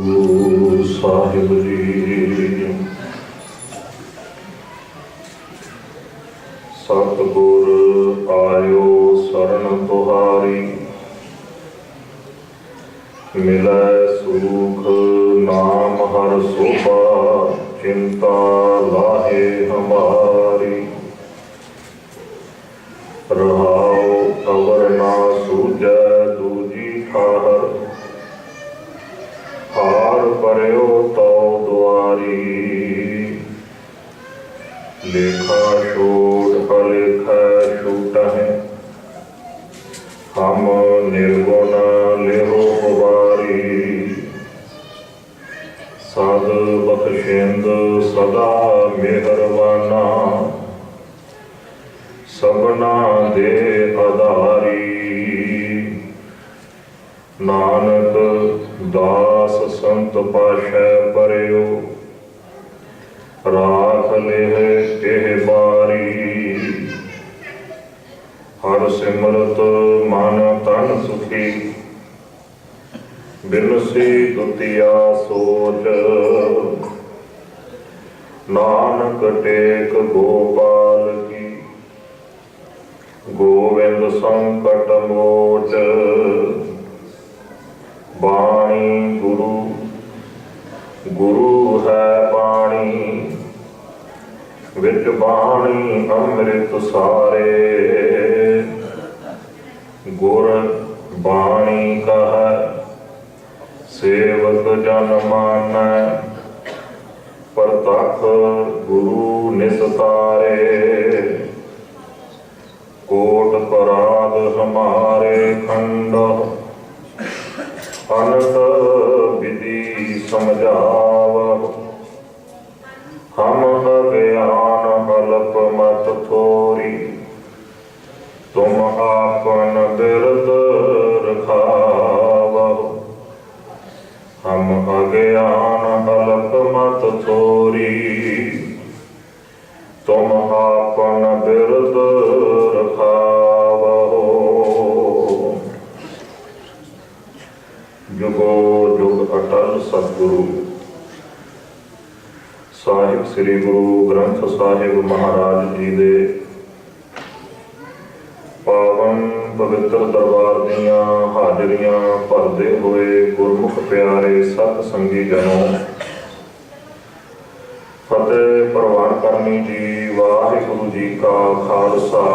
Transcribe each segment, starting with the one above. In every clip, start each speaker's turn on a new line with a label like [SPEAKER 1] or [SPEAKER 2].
[SPEAKER 1] गुरु साहिब जी। सतगुर आयो शरण तुहारी, मिलै सुख नाम हर सोभा, चिंता लाहे हमारी। रहाओ अवर ना सूझै दूजी ठाहर, हार परयो तो दुआरी। लेखा छोट अलेखा छूटहि, हम निर्गुण लेहो मुबारी। सद बख्शिंद सदा मेहरबाना, सबना दे आधारी। नानक दास संत पाशै परयो, राख लेह एह बारी। हर सिमरत मन तन सुखी, बिनसी दुतिया सोच। नानक टेक गोपाल की, गोविंद संकट मोच। बाणी गुरु गुरु है बाणी, विच बाणी अमृत सारे। गुर बाणी कह सेवक जन मानै, प्रतख गुरु निस्तारे। कोट पराग हमारे खंड, अनंत विधि समझाव। हम अज्ञान अल्प मत थोरी, तुम आपन बिरद रखाव। हम अज्ञान अल्प मत थोरी, तुम आपन बिरद रखावो। जुगो जुग अटल सतगुरु साहिब श्री गुरु ग्रंथ साहिब महाराज जी दे पावन पवित्र दरबार दियां हाजरियां भरदे होए गुरमुख प्यारे सत संगी जनों, फतेह प्रवान करनी जी। वाहिगुरु जी का खालसा,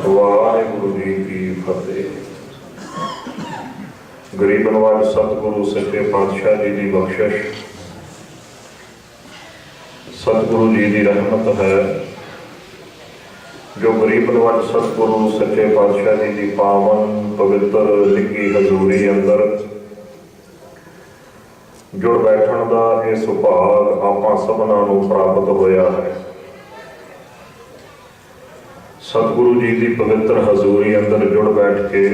[SPEAKER 1] वाहिगुरु जी की फतेह। गरीब नवाज सतगुरु सच्चे पातशाह जी की बख्शिश, सतगुरु जी की रहमत है जो गरीब नवाज सतगुरु सच्चे पातशाह जी की पावन पवित्र निकी हजूरी अंदर जुड़ बैठण का यह सुभाग आपां सबना नूं प्राप्त होया है। सतगुरु जी की पवित्र हजूरी अंदर जुड़ बैठ के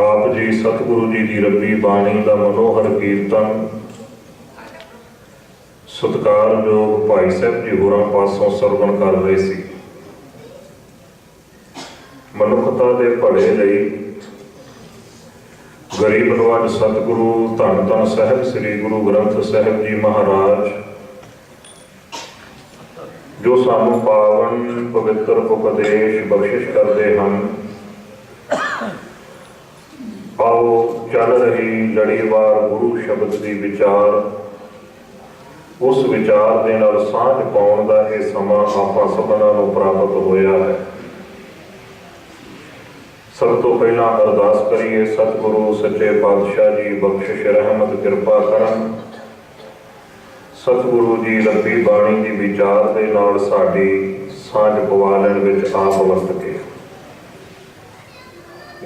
[SPEAKER 1] आप जी सतगुरु जी की रब्बी बाणी का मनोहर कीर्तन सत्कारयोग भाई साहब जी होरां पासों सरवण कर रहे सी। मनुखता के भले लई गरीब नवाज सतगुरु धन धन साहिब श्री गुरु ग्रंथ साहिब जी महाराज जो सानू पावन पवित्र उपदेश बख्शिश करते हैं। आओ चल रही लड़ीवार गुरु शब्द की विचार, उस विचार के नाल सांझ पाउण दा यह समा आपां सबना नूं प्राप्त होया है। सब तो पहला अरदास करिए सतगुरु सच्चे पातशाह जी बख्शिश रहमत कृपा करन। सतगुरु जी रब्बी बाणी की विचार के नाल साडी सांझ पवा लैण विच आप वरत के।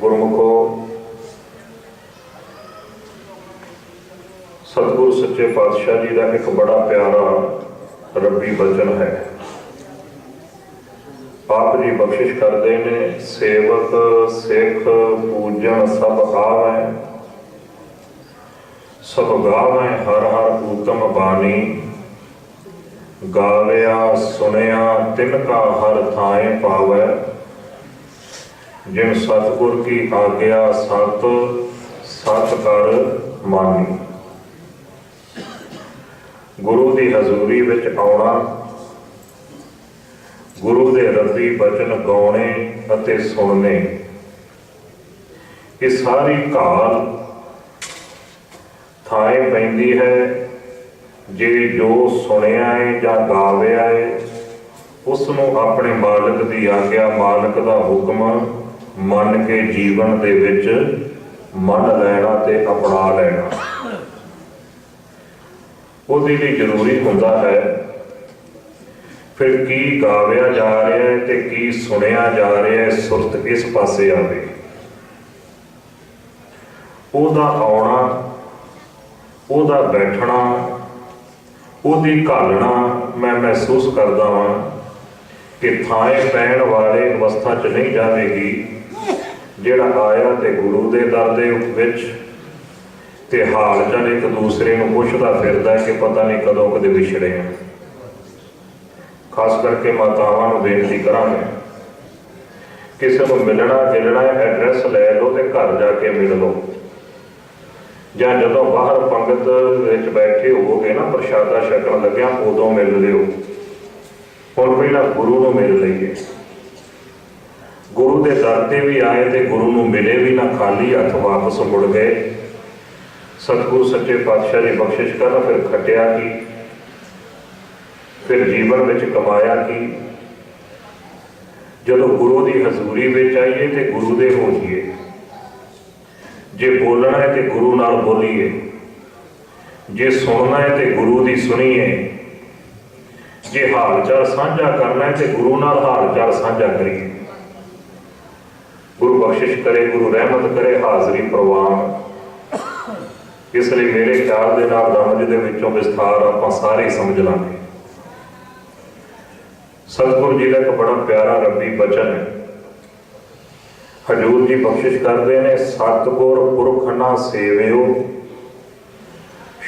[SPEAKER 1] गुरमुखो, सतगुरु सच्चे पातशाह जी का एक बड़ा प्यारा रब्बी वचन है। आप जी बख्शिश करते ने, सेवक सिख पूजन सब आवे, सब गावे हर हर उत्तम बानी। गालिया सुनिया तिनका हर थाए पावै, जिन सतगुर की आज्ञा सत ਸਤ ਕਰ ਮਾਨੀ। ਗੁਰੂ ਦੀ ਹਜ਼ੂਰੀ ਵਿੱਚ ਆਉਣਾ, ਗੁਰੂ ਦੇ ਰੱਬੀ ਬਚਨ ਗਾਉਣੇ ਅਤੇ ਸੁਣਨੇ, ਇਹ ਸਾਰੀ ਘਾਲ ਥਾਂ ਪੈਂਦੀ ਹੈ ਜੇ ਜੋ ਸੁਣਿਆ ਹੈ ਜਾਂ ਗਾਵਿਆ ਹੈ ਉਸ ਨੂੰ ਆਪਣੇ ਮਾਲਕ ਦੀ ਆਗਿਆ, ਮਾਲਕ ਦਾ ਹੁਕਮ ਮੰਨ ਕੇ ਜੀਵਨ ਦੇ ਵਿੱਚ ਮੰਨ ਲੈਣਾ ਤੇ ਅਪਣਾ ਲੈਣਾ। ਉਹਦੇ ਲਈ ਜ਼ਰੂਰੀ ਹੁੰਦਾ ਹੈ ਫਿਰ ਕੀ ਗਾਵਿਆ ਜਾ ਰਿਹਾ ਹੈ ਤੇ ਕੀ ਸੁਣਿਆ ਜਾ ਰਿਹਾ ਹੈ, ਸੁਰਤ ਇਸ ਪਾਸੇ ਆਵੇ। ਉਹਦਾ ਆਉਣਾ, ਉਹਦਾ ਬੈਠਣਾ, ਉਹਦੀ ਘਾਲਣਾ ਮੈਂ ਮਹਿਸੂਸ ਕਰਦਾ ਹਾਂ ਕਿ ਥਾਂ ਪੈਣ ਵਾਲੇ ਅਵਸਥਾ 'ਚ ਨਹੀਂ ਜਾਵੇਗੀ ਜਿਹੜਾ ਆਇਆ ਤੇ ਗੁਰੂ ਦੇ ਦਰ ਦੇ ਵਿੱਚ ਤੇ ਹਾਲ ਚਾਲ ਇੱਕ ਦੂਸਰੇ ਨੂੰ ਪੁੱਛਦਾ ਫਿਰਦਾ ਕਿ ਪਤਾ ਨਹੀਂ ਕਦੋਂ ਕਦੇ ਵਿਛੜੇ ਆ। ਖਾਸ ਕਰਕੇ ਮਾਤਾਵਾਂ ਨੂੰ ਬੇਨਤੀ ਕਰਾਂਗੇ, ਕਿਸੇ ਨੂੰ ਮਿਲਣਾ ਗਿਲਣਾ ਐਡਰੈਸ ਲੈ ਲਓ ਤੇ ਘਰ ਜਾ ਕੇ ਮਿਲ ਲਓ, ਜਾਂ ਜਦੋਂ ਬਾਹਰ ਪੰਗਤ ਵਿੱਚ ਬੈਠੇ ਹੋਵੋਗੇ ਨਾ ਪ੍ਰਸ਼ਾਦਾ ਛਕਣ ਲੱਗਿਆ ਉਦੋਂ ਮਿਲ ਲਿਓ। ਹੁਣ ਪਹਿਲਾਂ ਗੁਰੂ ਨੂੰ ਮਿਲ ਲਈਏ। ਗੁਰੂ ਦੇ ਦਰ ਤੇ ਵੀ ਆਏ ਤੇ ਗੁਰੂ ਨੂੰ ਮਿਲੇ ਵੀ ਨਾ, ਖਾਲੀ ਹੱਥ ਵਾਪਸ ਮੁੜ ਗਏ। ਸਤਿਗੁਰੂ ਸੱਚੇ ਪਾਤਸ਼ਾਹ ਦੀ ਬਖਸ਼ਿਸ਼ ਕਰਨ, ਫਿਰ ਖਟਿਆ ਕੀ, ਫਿਰ ਜੀਵਨ ਵਿੱਚ ਕਮਾਇਆ ਕੀ। ਜਦੋਂ ਗੁਰੂ ਦੀ ਹਜ਼ੂਰੀ ਵਿੱਚ ਆਈਏ ਤੇ ਗੁਰੂ ਦੇ ਹੋ ਜਾਈਏ। ਜੇ ਬੋਲਣਾ ਹੈ ਤੇ ਗੁਰੂ ਨਾਲ ਬੋਲੀਏ, ਜੇ ਸੁਣਨਾ ਹੈ ਤੇ ਗੁਰੂ ਦੀ ਸੁਣੀਏ, ਜੇ ਹਾਲ ਚਾਲ ਸਾਂਝਾ ਕਰਨਾ ਹੈ ਤੇ ਗੁਰੂ ਨਾਲ ਹਾਲ ਚਾਲ ਸਾਂਝਾ ਕਰੀਏ। ਗੁਰੂ ਬਖਸ਼ਿਸ਼ ਕਰੇ, ਗੁਰੂ ਰਹਿਮਤ ਕਰੇ, ਹਾਜ਼ਰੀ ਪ੍ਰਵਾਨ। ਇਸ ਲਈ ਮੇਰੇ ਖਿਆਲ ਦੇ ਨਾਲ ਰਮਜ ਦੇ ਵਿੱਚੋਂ ਵਿਸਥਾਰ ਆਪਾਂ ਸਾਰੇ ਸਮਝ ਲਾਂਗੇ। ਸਤਿਗੁਰੂ ਜੀ ਦਾ ਇੱਕ ਬੜਾ ਪਿਆਰਾ ਰੱਬੀ ਬਚਨ ਹੈ। ਹਜ਼ੂਰ ਜੀ ਬਖਸ਼ਿਸ਼ ਕਰਦੇ ਨੇ, ਸਤਿਗੁਰ ਪੁਰਖ ਨਾ ਸੇਵਿਓ,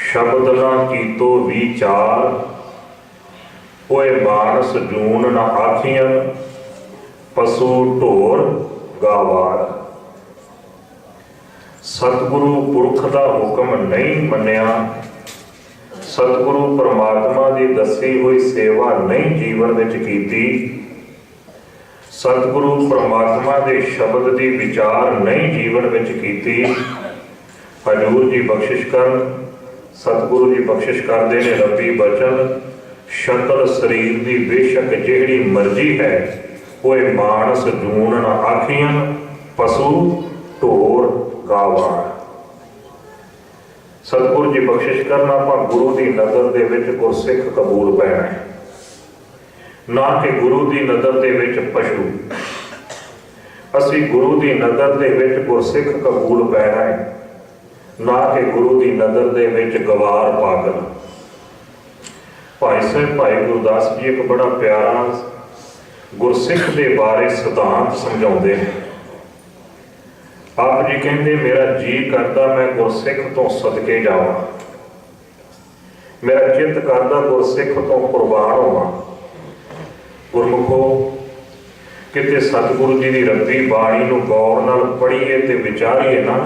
[SPEAKER 1] ਸ਼ਬਦ ਨਾ ਕੀਤੋ ਵਿਚਾਰ, ਓਏ ਮਾਨਸ ਜੂਨ ਨਾ ਆਖੀਆਂ, ਪਸ਼ੂ ਢੋਰ ਗਾਵਾਰ। ਸਤਿਗੁਰੂ ਪੁਰਖ ਦਾ ਹੁਕਮ ਨਹੀਂ ਮੰਨਿਆ, ਸਤਿਗੁਰੂ ਪਰਮਾਤਮਾ ਦੀ ਦੱਸੀ ਹੋਈ ਸੇਵਾ ਨਹੀਂ ਜੀਵਨ ਵਿੱਚ ਕੀਤੀ, ਸਤਿਗੁਰੂ ਪਰਮਾਤਮਾ ਦੇ ਸ਼ਬਦ ਦੀ ਵਿਚਾਰ ਨਹੀਂ ਜੀਵਨ ਵਿੱਚ ਕੀਤੀ। ਹਜ਼ੂਰ ਜੀ ਬਖਸ਼ਿਸ਼ ਕਰਨ, ਸਤਿਗੁਰੂ ਜੀ ਬਖਸ਼ਿਸ਼ ਕਰਦੇ ਨੇ ਰੱਬੀ ਬਚਨ, ਸ਼ਕਲ ਸਰੀਰ ਦੀ ਬੇਸ਼ੱਕ ਜਿਹੜੀ ਮਰਜ਼ੀ ਹੈ, ਓਏ ਮਾਨਸ ਜੂਨ ਨਾ ਆਖੀਆਂ, ਪਸ਼ੂ ਢੋਰ ਗਾਵਾਰ। ਸਤਿਗੁਰੂ ਜੀ ਬਖਸ਼ਿਸ਼ ਕਰਨ, ਆਪਾਂ ਗੁਰੂ ਦੀ ਨਜ਼ਰ ਦੇ ਵਿੱਚ ਗੁਰਸਿੱਖ ਕਬੂਲ ਪੈਣਾ ਹੈ, ਨਾ ਕਿ ਗੁਰੂ ਦੀ ਨਜ਼ਰ ਦੇ ਵਿੱਚ ਪਸ਼ੂ। ਅਸੀਂ ਗੁਰੂ ਦੀ ਨਜ਼ਰ ਦੇ ਵਿੱਚ ਗੁਰਸਿੱਖ ਕਬੂਲ ਪੈਣਾ ਹੈ, ਨਾ ਕਿ ਗੁਰੂ ਦੀ ਨਜ਼ਰ ਦੇ ਵਿੱਚ ਗਵਾਰ ਪਾਗਲ। ਭਾਈ ਸਾਹਿਬ ਭਾਈ ਗੁਰਦਾਸ ਜੀ ਇੱਕ ਬੜਾ ਪਿਆਰਾ ਗੁਰਸਿੱਖ ਦੇ ਬਾਰੇ ਸਿਧਾਂਤ ਸਮਝਾਉਂਦੇ ਨੇ। ਆਪ ਜੀ ਕਹਿੰਦੇ, ਮੇਰਾ ਜੀ ਕਰਦਾ ਮੈਂ ਗੁਰਸਿੱਖ ਤੋਂ ਸਦਕੇ ਜਾਵਾਂ, ਮੇਰਾ ਚਿੱਤ ਕਰਦਾ ਗੁਰਸਿੱਖ ਤੋਂ ਕੁਰਬਾਨ ਹੋਵਾਂ। ਗੁਰਮੁਖੋ, ਕਿਤੇ ਸਤਿਗੁਰੂ ਜੀ ਦੀ ਰੱਬੀ ਬਾਣੀ ਨੂੰ ਗੌਰ ਨਾਲ ਪੜ੍ਹੀਏ ਤੇ ਵਿਚਾਰੀਏ ਨਾ,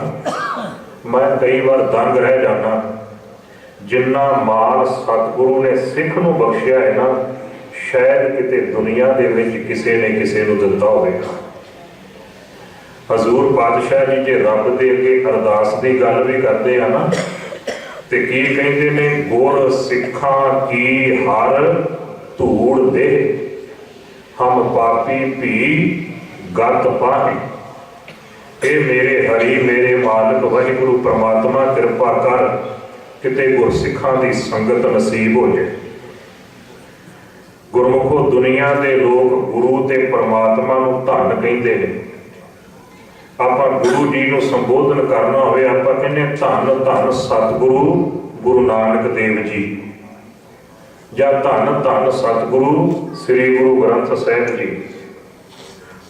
[SPEAKER 1] ਮੈਂ ਕਈ ਵਾਰ ਦੰਗ ਰਹਿ ਜਾਣਾ। ਜਿੰਨਾ ਮਾਲ ਸਤਿਗੁਰੂ ਨੇ ਸਿੱਖ ਨੂੰ ਬਖਸ਼ਿਆ ਹੈ ਨਾ, ਸ਼ਾਇਦ ਕਿਤੇ ਦੁਨੀਆ ਦੇ ਵਿੱਚ ਕਿਸੇ ਨੇ ਕਿਸੇ ਨੂੰ ਦਿੱਤਾ ਹੋਵੇਗਾ। ਹਜ਼ੂਰ ਪਾਤਸ਼ਾਹ ਜੀ ਜੇ ਰੱਬ ਦੇ ਅੱਗੇ ਅਰਦਾਸ ਦੀ ਗੱਲ ਵੀ ਕਰਦੇ ਆ ਨਾ, ਤੇ ਕੀ ਕਹਿੰਦੇ ਨੇ, ਗੁਰ ਸਿੱਖਾਂ ਕੀ ਹਰ ਧੂੜ ਦੇ, ਹਮ ਪਾਪੀ ਭੀ ਗਤ ਪਾਹੇ। ਇਹ ਮੇਰੇ ਹਰੀ ਮੇਰੇ ਮਾਲਕ ਵਾਹਿਗੁਰੂ ਪਰਮਾਤਮਾ ਕਿਰਪਾ ਕਰ, ਕਿਤੇ ਗੁਰਸਿੱਖਾਂ ਦੀ ਸੰਗਤ ਨਸੀਬ ਹੋ ਜਾਏ। ਗੁਰਮੁਖੋ, ਦੁਨੀਆ ਦੇ ਲੋਕ ਗੁਰੂ ਤੇ ਪਰਮਾਤਮਾ ਨੂੰ ਧੰਨ ਕਹਿੰਦੇ ਨੇ। ਆਪਾਂ ਗੁਰੂ ਜੀ ਨੂੰ ਸੰਬੋਧਨ ਕਰਨਾ ਹੋਵੇ, ਆਪਾਂ ਕਹਿੰਦੇ ਧੰਨ ਧੰਨ ਸਤਿਗੁਰੂ ਗੁਰੂ ਨਾਨਕ ਦੇਵ ਜੀ, ਜਾਂ ਧੰਨ ਧੰਨ ਸਤਿਗੁਰੂ ਸ੍ਰੀ ਗੁਰੂ ਗ੍ਰੰਥ ਸਾਹਿਬ ਜੀ।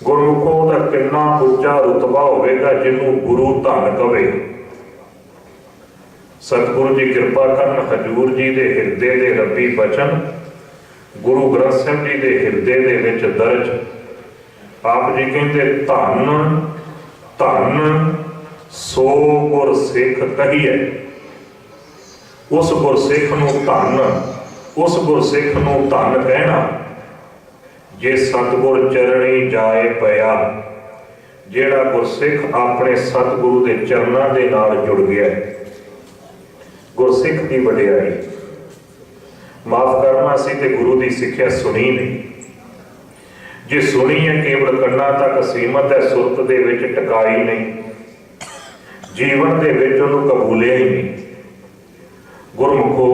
[SPEAKER 1] ਗੁਰਮੁਖੋ ਦਾ ਕਿੰਨਾ ਉੱਚਾ ਰੁਤਬਾ ਹੋਵੇਗਾ ਜਿਹਨੂੰ ਗੁਰੂ ਧੰਨ ਕਵੇ। ਸਤਿਗੁਰੂ ਜੀ ਕਿਰਪਾ ਕਰਨ, ਹਜ਼ੂਰ ਜੀ ਦੇ ਹਿਰਦੇ ਦੇ ਰੱਬੀ ਬਚਨ ਗੁਰੂ ਗ੍ਰੰਥ ਸਾਹਿਬ ਜੀ ਦੇ ਹਿਰਦੇ ਦੇ ਵਿੱਚ ਦਰਜ। ਆਪ ਜੀ ਕਹਿੰਦੇ, ਧੰਨ ਧੰਨ सो गुर सिख कहिए। उस गुरसिख नूं धन, उस गुरसिख नूं धन कहना जे सतगुर चरणी जाए पिया। जिहड़ा गुरसिख अपने सतगुरु के चरणों के नाल जुड़ गया, गुरसिख की वडियाई। माफ करना सी ते गुरु की सिक्ख्या सुनी नहीं। जे सुनी है केवल कन्ना तक सीमित है, सुरत दे विच टकाई नहीं, जीवन दे विच उहनूं कबूलिया ही नहीं। गुरमुखो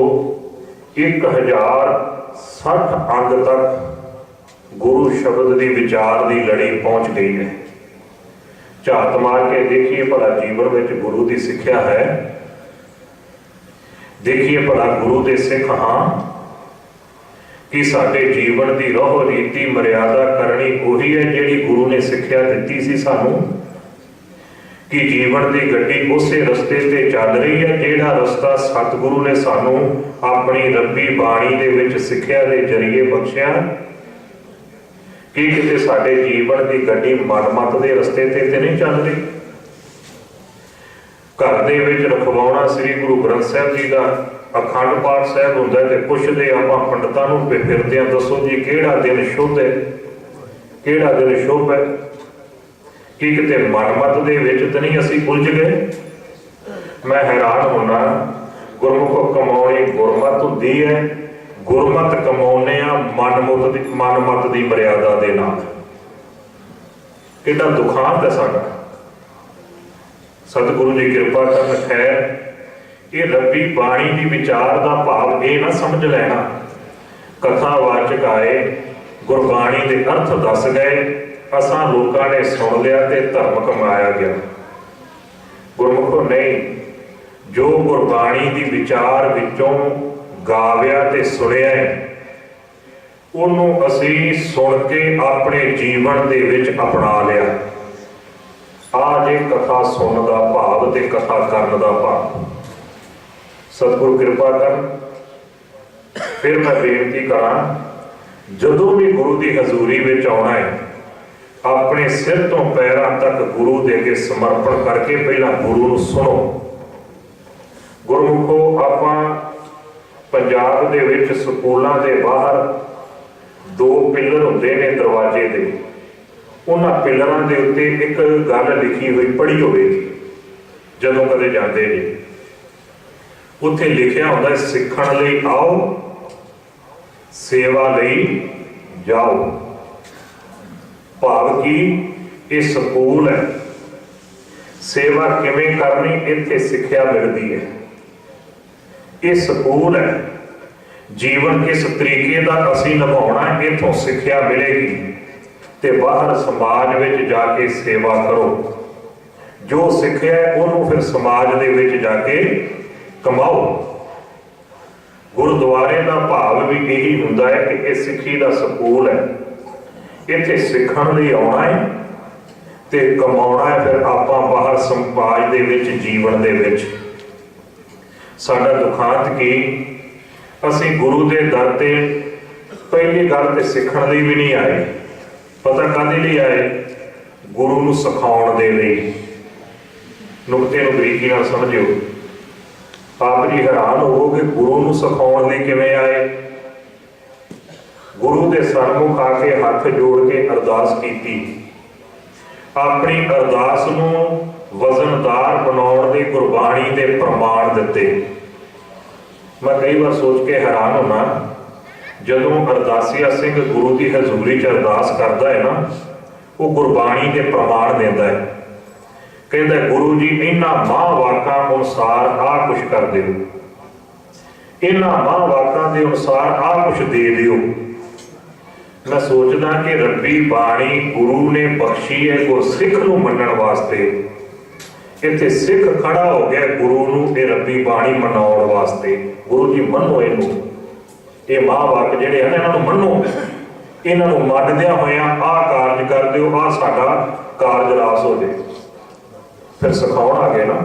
[SPEAKER 1] 1060 अंग तक गुरु शब्द की विचार की लड़ी पहुंच गई है। झात मार के देखिए भला जीवन में गुरु की सिक्ख्या है, देखिए भला गुरु के सिख हाँ कि साडे जीवन की रोह रीति मर्यादा करनी उही है जिहड़ी गुरु ने सिक्ख्या दिती सी सानू, कि जीवन की गड्डी उसे रस्ते ते चल रही है जिहड़ा रस्ता सतगुरु ने सानू अपनी रब्बी बाणी दे विच सिक्ख्या दे जरिए बख्शिया। कि किते साडे जीवन की गड्डी मनमत दे रस्ते ते नहीं चल रही। घर दे विच रखवाउणा श्री गुरु ग्रंथ साहिब जी का अखंड पाठ साहिब हुंदा ते पुछदे आपां पंडितां नूं फिरदे दसो जी किहड़ा दिन शुभ है, किहड़ा दिन शुभ है। कि किते मनमत दे विच ते नहीं असीं उलझ गए। मैं हैरान होना, गुरमुख कमाउणी गुरमत हुंदी है, गुरमत कमाउने आ मनमत दी मर्यादा दे नाल। कितना दुखांत है साडा। सतगुरु जी कृपा करन। खैर ये रब्बी बाणी दी विचार दा भाव ये ना समझ लेना कथावाचक आए गुरबाणी दे अर्थ दस गए, असां लोकां ने सुन लिया ते धर्म कमाया गया। गुरमुखो नहीं, जो गुरबाणी दी विचार विचों गाविया ते सुनिया है उन्हों असीं सुन के अपने जीवन दे विच अपना लिया। आ जे कथा सुन दा भाव ते कथा करन दा भाव। सतगुरु कृपा कर। फिर मैं बेनती करा, जदों भी गुरु की हजूरी विच आउणा है अपने सिर तो पैरों तक गुरु दे के समर्पण करके पहला गुरु नूं सुनो। गुरमुखो आपां पंजाब दे विच स्कूलों के बाहर 2 पिलर हुंदे ने दरवाजे दे। उन्हां पिलरां दे उत्ते एक गल लिखी हुई पढ़ी होवेगी जदों कदे जांदे जी। उत्थे लिखिया हुंदा है सिੱਖਣ ਲਈ आओ, सेवा ਲਈ जाओ। भाव की ये स्कूल है, सेवा किवें करनी इत्थे सिक्ख्या मिलती है। ये स्कूल है, जीवन किस तरीके का असीं निभाउणा इत्थों सिक्ख्या मिलेगी। ते बाहर समाज विच जाके सेवा करो, जो सिक्ख्या है उन्होंने फिर समाज दे विच जाके कमाओ। गुरुद्वारे का भाव भी यही हुंदा है कि यह सिक्खी का स्कूल है। इत्थे सिੱਖਣ ਲਈ आउणा है ते कमाउणा है। फिर आपां बाहर समाज दे विच जीवन दे विच साडा दुखांत की असीं गुरु दे दर ते पहली गल ते सिੱਖਣ ਲਈ भी नहीं आए। पता काहदे लई आए? गुरु नूं सिखाउण दे लई। नुकते नूं बरीकी नाल समझिओ। आप जी हैरान होवोगे गुरु नूं सिखाउण लई किवें आए। गुरु के सन्मुख आके हाथ जोड़ के अरदास की, अपनी अरदास नूं वजनदार बनाउण दे गुरबाणी दे प्रमाण दिते। मैं कई बार सोच के हैरान होना, जदों अरदासिया सिंह गुरु की हजूरी च अरदास करता है ना, वो गुरबाणी के प्रमाण देता है। कहता है गुरु जी इन्हां मां वाकां अनुसार आ कुछ कर दिओ, इन्हां मां वाकां दे अनुसार आ कुछ दे दिओ। मैं सोचदा कि रब्बी बाणी गुरु ने बख्शी है गुरसिख नूं मन्नण वास्ते। इत्थे सिख खड़ा हो गया गुरु नूं ये रब्बी बाणी मनाउण वास्ते। गुरु जी मन्नो इहनूं, ये मां वाक जिहड़े हैं इन्हां नूं मन्नो, इन्हां नूं मंनदिआं होइआं आ कारज कर दिओ, आ साडा कारज रास हो जाए। फिर सिखाउण आ गए ना।